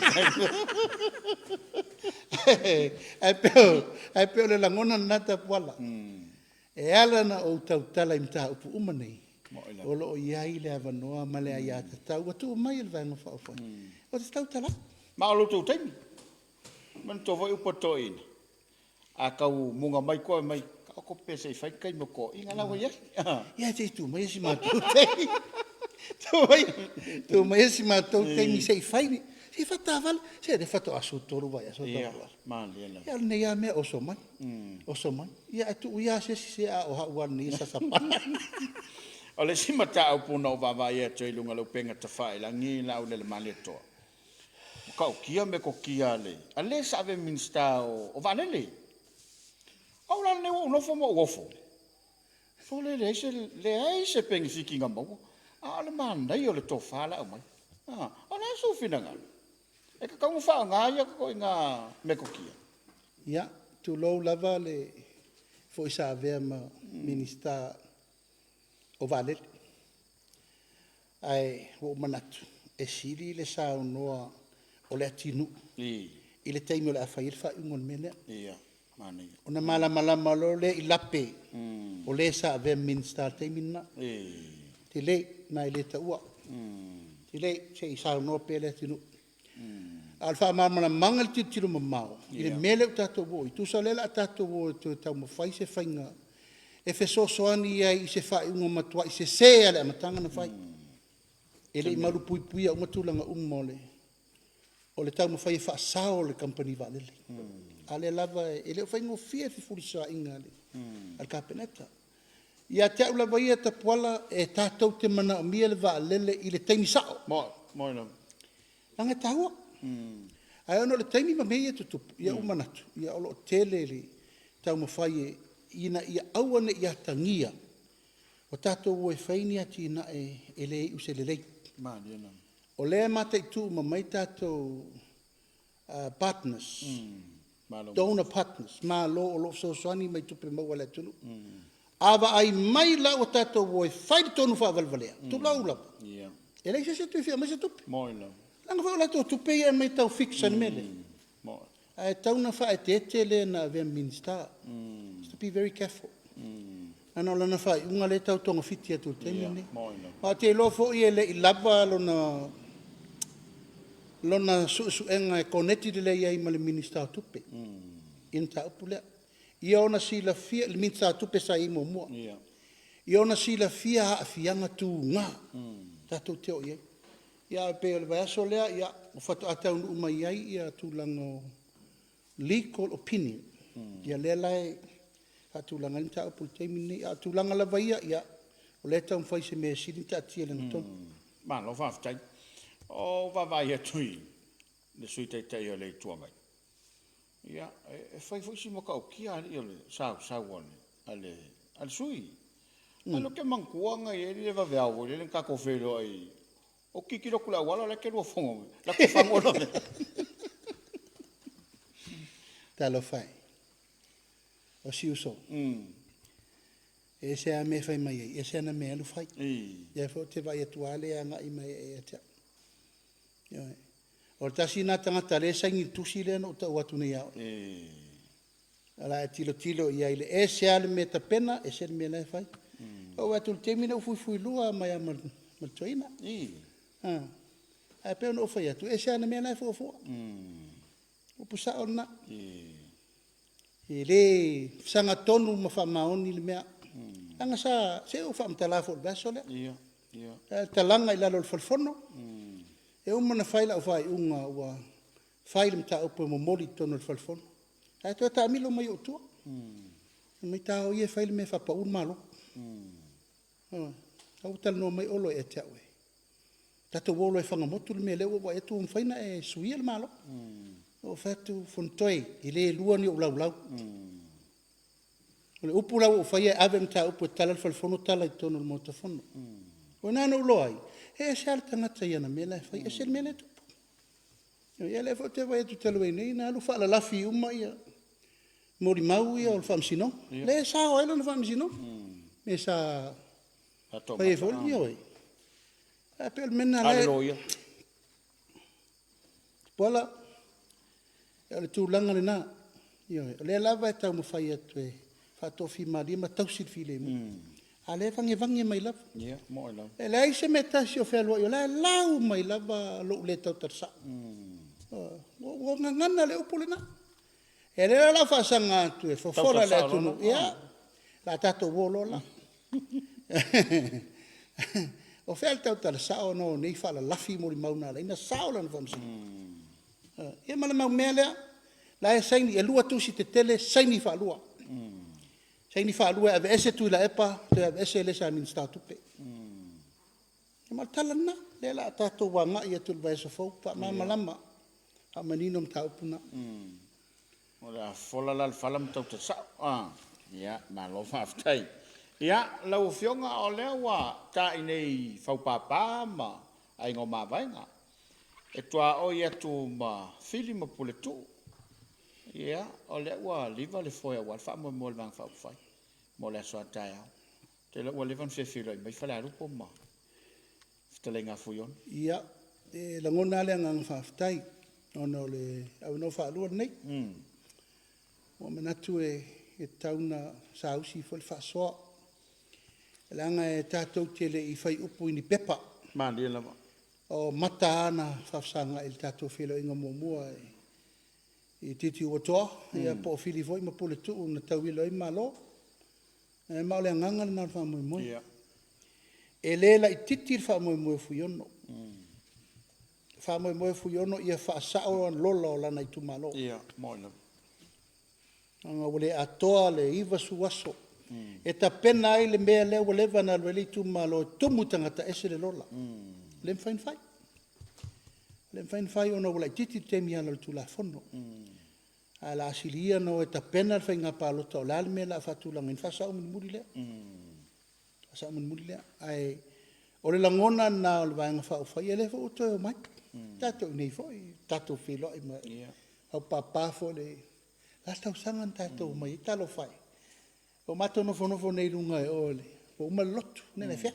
Ai peo le langona nata puala. E ala na o tau tala im ta upu umanei. O lo o iai le avanoa ma le aia ta tau. Wa tu mai le vanga whaofai. O te tau tala. Ma alo tu taimi. Man to voi upo to ina. A kau munga mai koe mai. Ka ko pese i whai kai mo ko. Inga lawa ia. Ia te tu mai si mātou tei. Tu mai si mātou tei ni sei whai ni. Si whata aval. Se re whato aso toru vai aso toru vai. Mali ela. Ia ne ia mea oso mai. Oso mai. Ia atu ia se a o hauan ni sa sapana. O le sima ta au puna o vavai e tei lunga lau penga ta whai. La ngi lau le mali toa. Kau kia me ko kia le. A le sa ave minsta o vanele. Au la ne o nofo mo gofo. Fo le ai se pengi fiki nga mau. A le mandai o le to whala au mai. O na su fina nga. E ka kaunga wha ngā ia ka koi ngā me ko kia. Ia, tu lou lava le fo isa avea ma minista o valele. Ai, o manatu. E siri le sa noa o le atinu. I le teimi o le awhai il wha ungon mele. Ia, mani. O na malama lo le i lape. O le sa avea minista teimi na. Te le, na i le ta ua. Te le, se i sa noa pe le atinu. Alfa mamana mangal titiru mamao. I le mele o tato wo. I tusa lela tato wo tu tau mawhai se whainga. E fe so soani ai i se whai ungo matua. I se se ale amatanga na whai. E le i maru pui pui a umatulanga umole. O le tau mawhai e wha sao le company valele. Ale lava e le whaingo fia fi furisa inga le. Al kapeneta. Ia te au lava ia ta puala e tatou te mana o mia le valele i le teimi sao. Moi no. Langa tahua. Ai ono le taimi ma mea tutupu, ia umanatu, ia olo tele le tau mawhai ina ia awane ia tangia. O tātou e whaini ati ina e le use le lei. O lea mata i tū ma mai tātou partners, donor partners, ma lo o lo so soani mai tupe maua le tunu. Awa ai mai la o tātou e whaini tonu whaavalvalea, tu lau lau. E lei se tu fia mai se tupe. Moi no. Langa whao lato tupe ia mai tau fiction mele. Ai tau na whae te tele na vea minsta. To be very careful. Ano lana whae unga le tau tonga fiti atu te mene. Ma te lo fo i ele i lava lo na lona suʻesuʻega e koneti lelei ai ma le minista tupe ina taupu lea ia ona silafia le minista tupe sa i muamua ia ona silafia a'afiaga tugā tatou te o i ai ia pe o le vaeaso lea ia o fatoʻataunuu mai ai ia tulaga o legal opinion ia lea lae faatulaga ni taupu le taimi nei atulaga lava ia o le taumafai se mea sili taatia le gatonu malo faafetai o vavai atui le sui taitai o le itua mai ia e fai foi si mo kaukia ali o le sau ale sui alo ke mangkuanga i le vaveau le kakofelo ai o kiki lo kula wala le ke lo fongo la ke fango lo talo fai o si uso e se a me fai mai e se na me alu fai ia fo te vai atuale anga i mai e te ia o tasi na tangata le sangi tusi le no ta watu nei ao ala tilo ia ile e se ale me ta pena e se me le fai o watu te mina fui lua mai ma toina a pe no fai atu e se na me le fo o pusa ona le sanga tonu ma fa maoni le mea anga sa se o fa mtala fo baso le ia talanga ila lo falfono e umana faila o fai unga wa faile mta opo mo moli tonu falfono ai to ta milo mai o tu mai ta o ie faile me fa pa un malo au tal no mai olo e te we tato wolo e fanga motu me le wa e tu un faina e suia le malo o fatu fontoi ile lua ni o lau o le upu lau o faia ave mta upu tala falfono tala i tonu mo tafono o nana uloi e se al tangata ia na mela fai e se mela tu ia le fote vai tu telo nei na lu fa la lafi uma ia mori mau ia o fam sino le sa o elo no fam sino me sa fai fo io e per mena le pola le tu langa na io le lava e tau mo fai atu e fa tofi mari ma tau sil file ale vange mai lava ia mo ila e lai se meta si o felo io la lau mai lava lo le tau tarsa o ngana le upulena e le la fa sanga tu e fo fora le tu ia la tato volo la o fel tau tarsa o no nei fa la lafi mo mauna la ina saula na vamsi e mala mau mele la e saini e lua tu si te tele saini fa lua saini fa lua ave ese tu la epa te ave ese le sa min sta tupe e mal talana le la tato wanga ia tu vai so fo pa mama lama a manino mta upuna ora fola la falam tau te sa ia ma lo fa ftai ia lau fionga o le wa ta inei fau papa ma ai ngo ma vainga e tua o ia tu ma fili ma pule tu ia o le wa liva le foia wa fa mo mo vang fa fai mo le so tai te le wa livan se filo mai fa la rupo ma stelenga fuyon ia e la ngona le ngang fa ftai ono le au no fa lu nei o manatu e tauna sausi fo fa so langa e tatou tele i fai upu ni pepa ma le la o mata ana fafsanga il tatou filo inga momua i titi o toa ia po fili foi ma pole tu na tawilo i malo e ma le nganga na fa mo mo e le la i titi fa mo mo fuyono fa mo mo fuyono ia fa sa o lolo la na tu malo ia mo la anga wole atoa le iva suaso e ta pena ai le mea le o leva na le tu malo tumu tangata ese le lola le fain fai ona wala titi te mi ana tu la fono ala asilia no e ta pena fai nga palo to la me la fatu la ngin fa sa mun murile sa mun murile ai o le langona na o va nga fa fai ele fo to mai tato nei foi tato filo i ma au papa fo le la sta usangan tato mai talo fai o mato no fono nei lunga e ole o uma lotu nene fia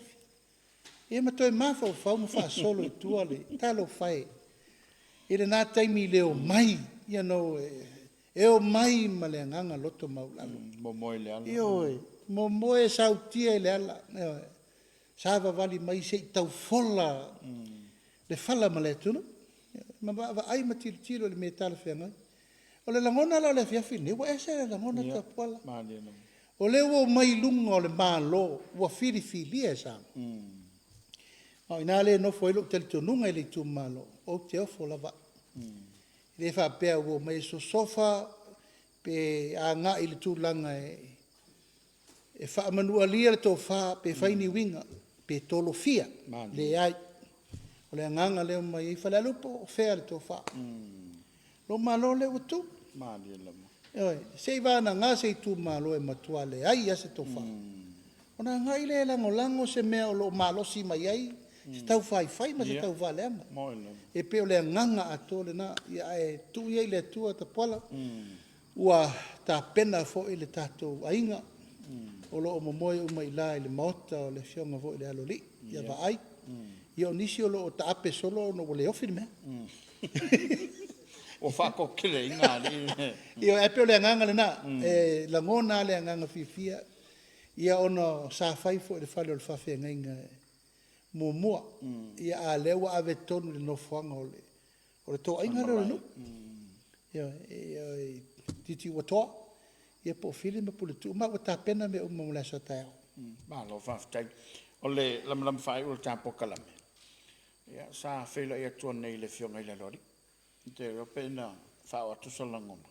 e ma toi ma fa mo fa solo tu ale talo fai ire na taimi leo mai ia no e o mai ma le nganga loto maulalo mo mo le ala io mo mo e sautia le ala sava vali mai se tau fola le fala ma le tunu ma va ai ma tilo le me tala fenga o le langona la le fiafi ne wa ese le langona ta pola Mani no. o le wo mai lunga o le malo wa fili fili e sa o ina le no foi lo tel tu nunga le tu malo o te ofo la va le fa pe wo mai so sofa pe a nga i le tu langa e fa manua lia le to fa pe fa ni winga pe tolo fia le ai o le nganga le mai fa le lupo fe le to fa lo malo le utu Mani no. oi se va na nga se tu malo e matua le ai se to fa ona nga ile lango lango se me o lo malo si mai ai se tau fai fai ma se tau vale anga Mo no. e pe o le nganga atole na ia e tu ia le tu ta pola ua ta pena fo ile tato ainga o lo mo moi o mai la ile mota o le fionga vo ile aloli ia va ai ia nisi o lo ta ape solo no le ofir me O fa ko kile inga ni. ia e pe o le nganga le na e la ngona le nganga fifia ia ono sa fai fo le fale o le fa fe ngainga mo mo ia a le wa ave tonu le no fanga o le to ainga le no ia titi wa to ia po fili me pule tu ma ta pena me o mo la sa ta Ma lo fa tai. O le lam fai o tapo kalame. Ya sa fe la ia tu nei le fionga ile lori. Te o pena fa o tu solangona.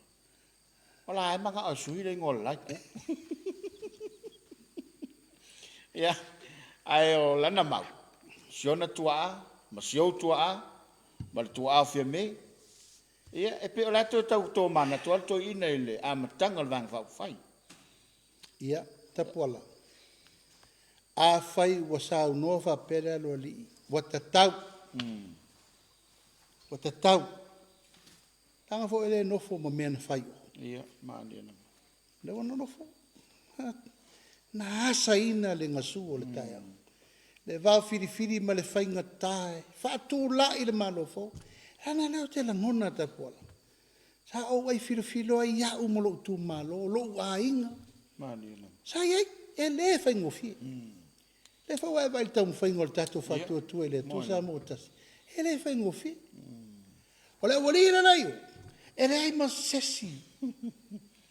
Ola ai manga o sui le ngol lai. Ya ai o lana mau. Siona tua, ma sio tua, ma tua fia me. Ia e pe ola to mana to ina ile a matanga vang fa fai. ia ta pola a fai wa sa no fa pele lo li wa ta tau wa ta tau tanga fo ele no fo mo men fai Ia ma ni na. le wa no fo na sa ina le ngasu o le tai le va firi ma le fai ngatai fa tu la ile malo fo ana le te la ngona ta pola sa o ai firi ai ya o mo lo tu malo lo ainga Ma ni na. sa ye ele fai ngofi le fa wa vai tau fai ngol tato fa tu ele tu sa mo tas ele fai ngofi o le wali na io ele ai ma sesi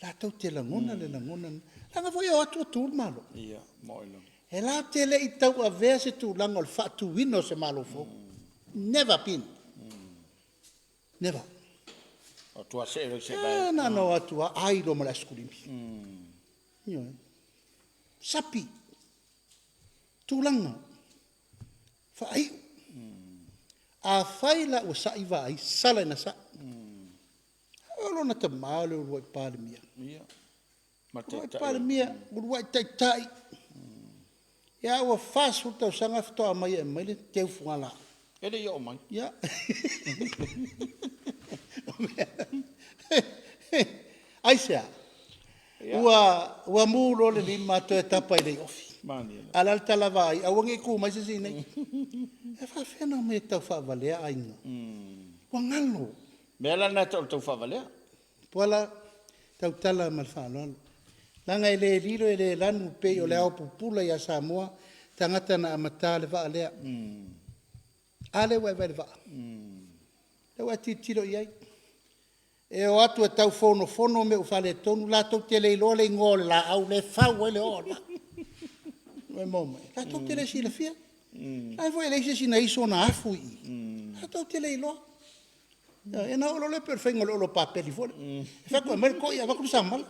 la tau te la ngona le la ngona la nga foi o tu malo Ia mo ilo. e la te le i tau a verse tu langol fa tu wino se malo fo never been never O tua se se vai. na no atua ai lo mala skulimi io sapi tulanga fa ai a faila o sa iva ai sala na sa o na te malo o pale mia Ia. Ma te o pale mia o tai tai ya o fasu to sanga fto mai e mai te fuala Ele yo mai. ya ai sa ua mulo le lima to etapa ile ofi Ma ni na. ala tala vai a wangi ku mai se nei e fa fena me ta fa vale ainga wa ngalo Mela na to fa vale. pola tau tala mal fa lo langa ile lilo ile lanu pe o le au pupula ya Samoa tangata na amata le va le ale wa va le wa titilo yai e o atu e tau fono me o fale tonu la tau te le lo le ngol la au le fa o le ola e moma la tau te le si le fia ai voi le si na iso na afu i la tau te le lo e na o le perfengo lo papel fo fa ko mer ko ya va ku samal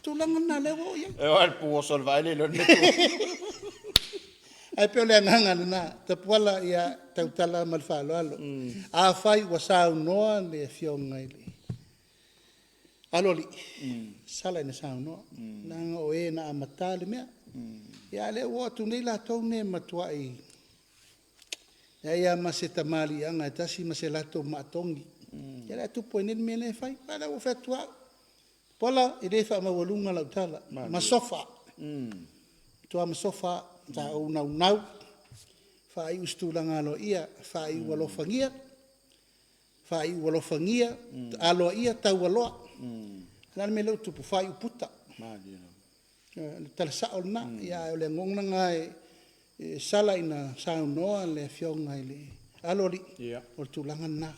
tu la ngana le wo ya E al pu sol vai le lo ne. ai pe le nganga na te pola ya tau tala mal fa lo a fai wa sa no le fionga ile aloli sala na sa no na o e na matale me ya le wo tu nei la to ne matuai ya ma se tamali anga tasi ma se la to matongi ya la tu po ne me ne fai para o fatua pola ide fa ma volunga la tala ma sofa tu am sofa ta una unau fa i ustulanga lo ia fa i walofangia alo ia ta walo lan me lo tu fa i puta Ma ni na. tal sa olna ya le ngonga ngai sala ina sa no le fionga ile Alori, Ia. o le tūlanga nā.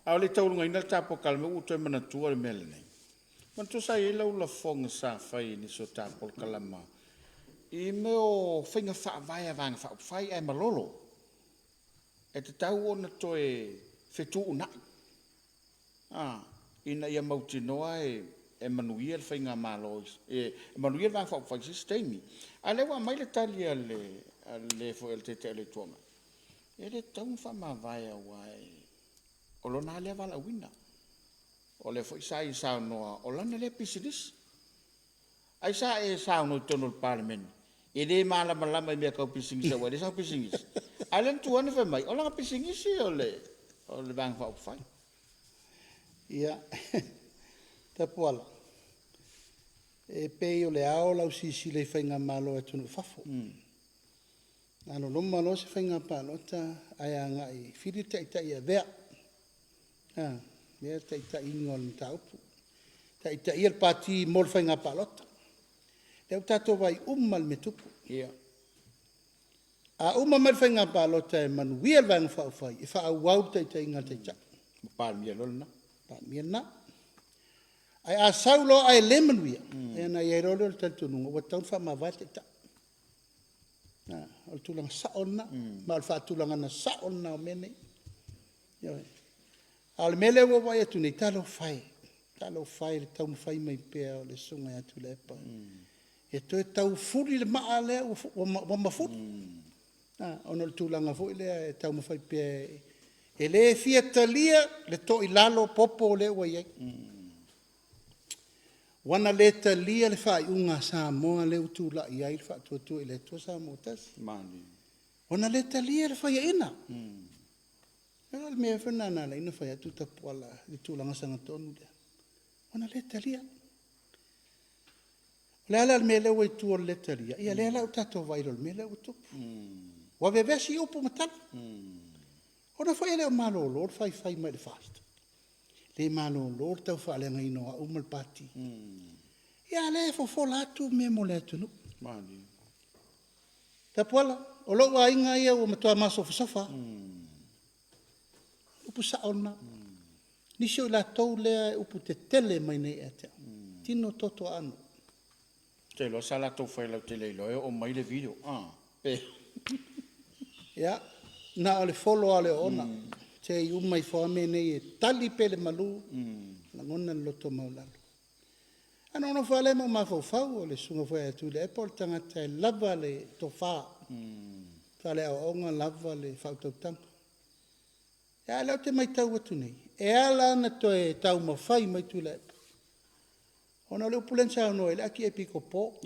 Au le taurunga ina le tapo kalme u toi mana tua le mele nei. Man tu sa ila ula fonga sa fai ni so tapo kalama. I meo whinga wha vai a vanga wha whai ai malolo. E te tau ona toi whetu unai. Ina ia mauti noa e manuia le whainga malois. E manuia le vanga wha whai sistemi. A lewa mai le tali a le fo el te le tuama. E le tau wha ma vai a wai. O lona le wala wina. O le fo isa i sao noa. O lana le pisinis. Ai sa e sao no tono le parliament. E le malama lama i mea kau pisingis a wale sa pisingis. Ai len tuane wha mai. O langa pisingisi o le vanga wha whai. Ia, ta puala. E pei o le ao lau sisi le whainga malo e tunu whafo. Ano loma lo se whainga pālota ai a ngai whiri tai a vea. Mea tai ingo le taupu. Tai al pati mol whainga pālota. Leo tato vai umal me tupu. Ia. A uma mai whainga pālota e manuia le vanga whawhai. E wha au tai inga tai. Palmia lona. Miena. Ai a saulo ai lemenuia. E na ia rolo le tantununga. Wa taun wha ma vate ta. O tulanga saona. Ma o wha tulanga na saona o mene. A le mele wa wai atu nei talo whai. Talo whai le taun whai mai pēa o le sunga e atu le epa. E toi tau furi le maa lea wa mafuri. Ono le tulanga fui lea e tau mawhai pēa e le fia talia le to i lalo popo le wa iei. Wana le talia le wha i unga sa moa le utu la i ai wha tuatua i le tua sa moa tasi. Mani. Wana le talia le wha i ina. Ela le mea whanana le ina wha i atu tapuala le tūlanga sanga tonu lea. Wana le talia. Le ala le mea lewa i tua le talia. Ia le ala u tato vairo le mea lewa tupu. Wa vevesi upu matana. Ona whai leo malo lor whai mai le fast. Le malo lor tau wha le ngai noa umal pati. Ia le fo latu me mo le tunu. Mani. Ta puala, o lo wa inga ia o matua maso sofa. Upu sa ona. Nisi o la tau lea upu te tele mai nei ete. Tino toto anu. Te lo sala tau whai lau te leilo e o mai le video. Ia. Na ole folo ale ona. Te i umai whaame nei e tali pele malu. Na ngona loto maulalu. Ano ono whale mo mawhau o le sunga whai atu le epo le tangata e lava le tofa. Whale au onga lava le whautautanga. E ala te mai tau atu nei. E ala na to e tau mawhai mai tu le epo. Ona le upulensa ono e le aki e piko po.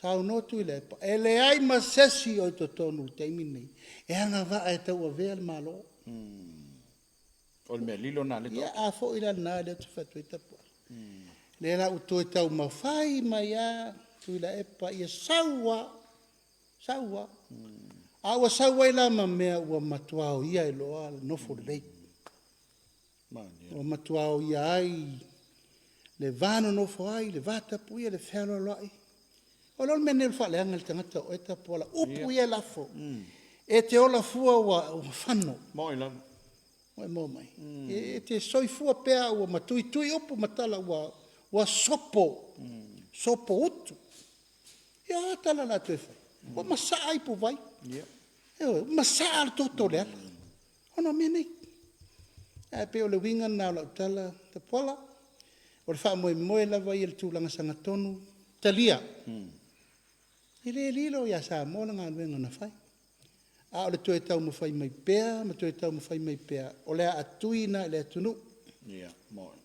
Sao no tu le pa. E le ai masesi o to tonu te nei. E anga va e tau a vea le malo. O le mea lilo na le to. Ia a fo ila na le tu fatu i tapu. Le la uto e tau mawhai mai a tu ila e pa ia saua. Saua. A ua saua ila ma mea ua matuao ia e loa no for lei. Ua matuao ia ai. Le vano no fo ai, le vata pu ia le whelo loai. O lor mene le whaleanga le tangata o eta pola upu ia lafo. E te ola fua wa whano. Moi lana. Moi mo mai. E te soi fua pea ua matui tui upu matala wa sopo. Sopo utu. Ia tala la tue whai. Wa masaa ai pu vai. Masaa al toto le ala. Ono mene. E pe o le winga na la tala te pola. O le wha moe lava i le tūlanga sanga tonu. Talia. I le lilo ia sa mōna ngā nuenga na whai. A o le tue tau mawhai mai pēa, ma tue tau mawhai mai pēa. O lea atuina le atunu. Ia, moi.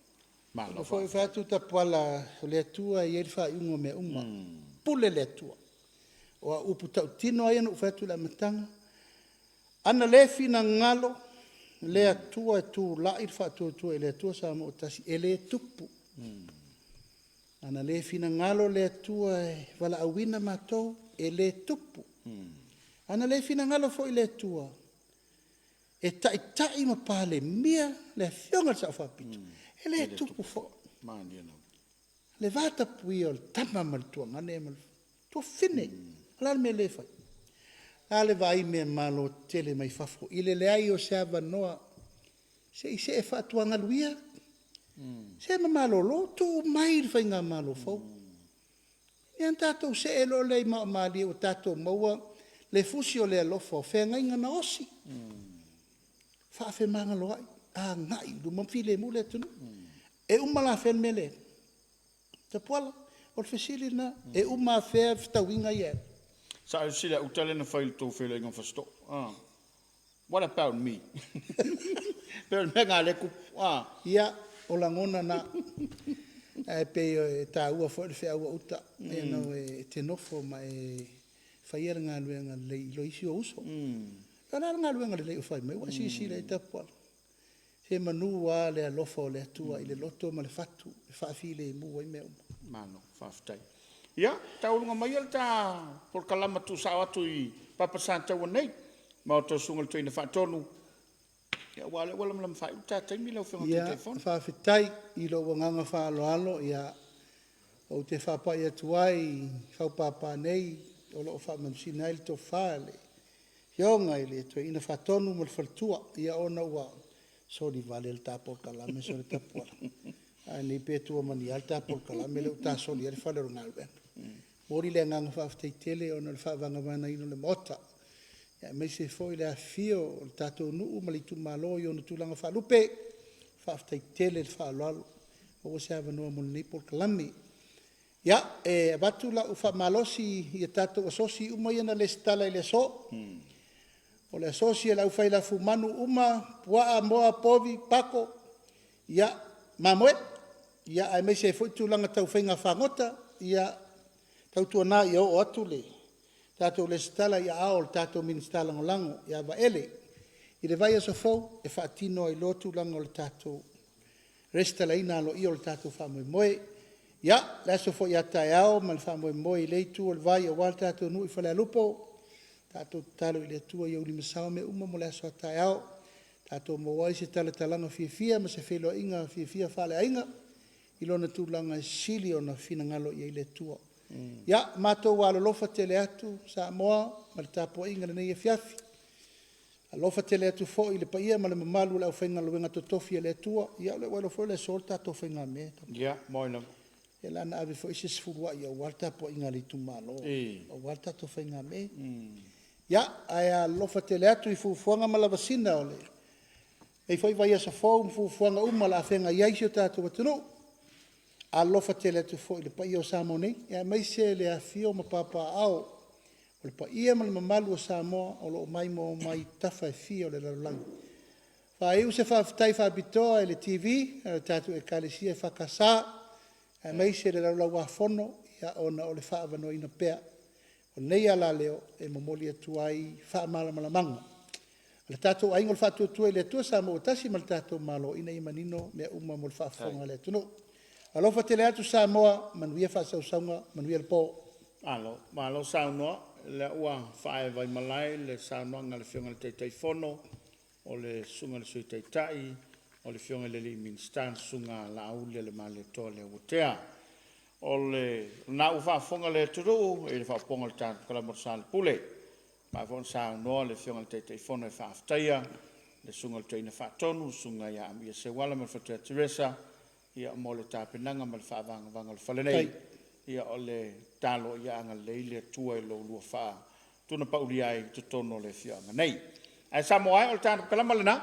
O fwoi whātu ta pala o le atua i eri whai ungo me uma. Pule le atua. O a upu tau tino ai anu whātu la matanga. Ana le fina ngalo, le atua e tū lai whātu atua e le atua sa mo tasi e le tupu. Ana le fina ngalo le atua e wala awina matou e le tupu. Ana le fina ngalo fo i le atua. E tai ma pale mia le fionga sa whapitu. E le tupu fo. Le vata pui o le tama mal tua ngane mal. Tua fine. Alal me le fai. Ale vai me malo tele mai fafo. Ile le ai o se avanoa. Se e whaatuanga luia. Se ma malo lo, tō mai whai ngā malo fau. Ian tātou se e lo lei ma maali o tātou maua, le fusi o le alofa o whea ngai ngana osi. Whaafe manga loai. A ngai, lu mamfile mu le tunu. E umala when mele. Te puala, o le whesili na, e uma whea whitawinga ia. Sa au sila utale na whail tō whele inga whasto. What about me? Pero me ngā leku. Ia, o langona na. E pe e tā ua fo le whea ua uta. E nau e te nofo ma e whaiera ngā luenga le ilo isi o uso. Kana ngā luenga le lei o whai mai. Wa si le te puala. He manu wa le alofa o le atua i le loto ma le fatu. E whaafile i mua i mea uma. Mano, whaafitai. Ia, taurunga mai al tā por kalama tu sa atu i papasanta ua nei. Ma o tō sunga le tuina whaatonu. Ia, wale malam whai uta taimi lau whenga te telefon. Ia, whaafitai i lo wanganga whaaloalo. Ia, o te whaapai atuai, whaupapa nei, o lo whaamansina ili tō whaale. Hionga ili e tuina whaatonu ma le whaltua. Ia, ona ua. Sori vale le tāpol kalame, sori tapuala. Ni petua mani al tāpol kalame, leu tā sori ari whale ro ngālu ena. Mori le nganga whaafitai tele, o na le whaavanga wana ino le mota. Ia me se foi le afio, o le tātou nuu, ma le tu malo, i ona tūlanga whaalupe, whaafitai tele le whaaloalo. O se ava noa moni nei pol kalame. Ia, e watu la u whaamalosi, i a tātou asosi, umai ana le stala i le so. O le asosia lau whai la fumanu uma, pua moa povi, pako, ia mamoe, ia ai mei se fwoi tūlanga tau whainga whangota, ia tau tuana i o atu le, tātou le stala ia ao le tātou ministala ngolango, ia wa ele, i le vai aso fau, e whaatino ai lo tūlanga o le tātou restala ina alo i o le tātou whamoe moe, ia, le aso fwoi atai ao, ma le whamoe moe i leitu o le vai o wal tātou nui whale alupo, tātou talo i le tua i au ni masawa me uma mo le aso atai ao. Tātou mawai se tala talanga fia ma se whelo inga fia whale ainga. I lona tūlanga sili o na whina ngalo i le tua. Ia, mātou wālo lofa tele atu sa moa ma le tāpua inga le nei e fiafi. A lofa tele atu fo i le paia ma le mamalu le au whainga luenga totofi le tua. Ia, le wailo fo le sol tātou whainga me. Ia, moina. E lana ave fo isi sifurua i au wal tāpua inga li tumalo. Au wal tātou whainga me. Ia, aia lofa tele atu i fufuanga malavasina o le. Ei foi vai asa fau fufuanga uma la whenga iaisio tātou atunu. A lofa tele atu fo i le pai o Samoa. Ia mai se le a fio ma papa au. O le pai ia ma le mamalu o Samoa o lo mai mo mai tafa e fio le lalangi. Fa eu se whaafitai whaabitoa e le TV, tātou e kālesia e whakasā. Ia mai se le lau wafono ia ona o le whaavano ina pea. Nei ala leo e momoli atu ai whaamala malamanga. Le tātou aingo le whaatuatua i le atua sa mo tasi ma le tātou malo ina i manino mea uma mo le whaafonga le atu no. Alofa tele atu sa moa manuia whaasausaunga manuia le pō. Alo, malo saunoa, le ua whae vai malai, le saunoa ngā le whionga le teitei whono, o le sunga le sui teitai, o le whionga le li minstan sunga la aulia le male toa le utea. O le na u whaafonga le turu, e le whaaponga le tātou kalamor sa le pule. Ma fon sa noa le whionga le teitei whono e whaaftaia, le sunga le tuina whaatonu, sunga ia amia se wala me whatua Teresa, ia mo le tāpenanga ma le whaavanga vanga le whalenei, ia o le talo ia anga leile tua i lo lua whaa, tuna pauli ai tu tono le whionga nei. Ai sa mo ai o le tātou kalamor le na,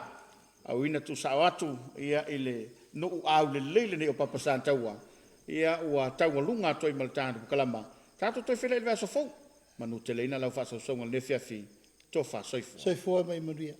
au ina tu sa watu, ia ile no au le leile ne o papasan taua, ia ua taua lunga toi maltana po kalama. Tato toi whele le vaso fau. Manu te leina lau whasa usonga le fiafi. Tō wha soifua. Soifua mai maria.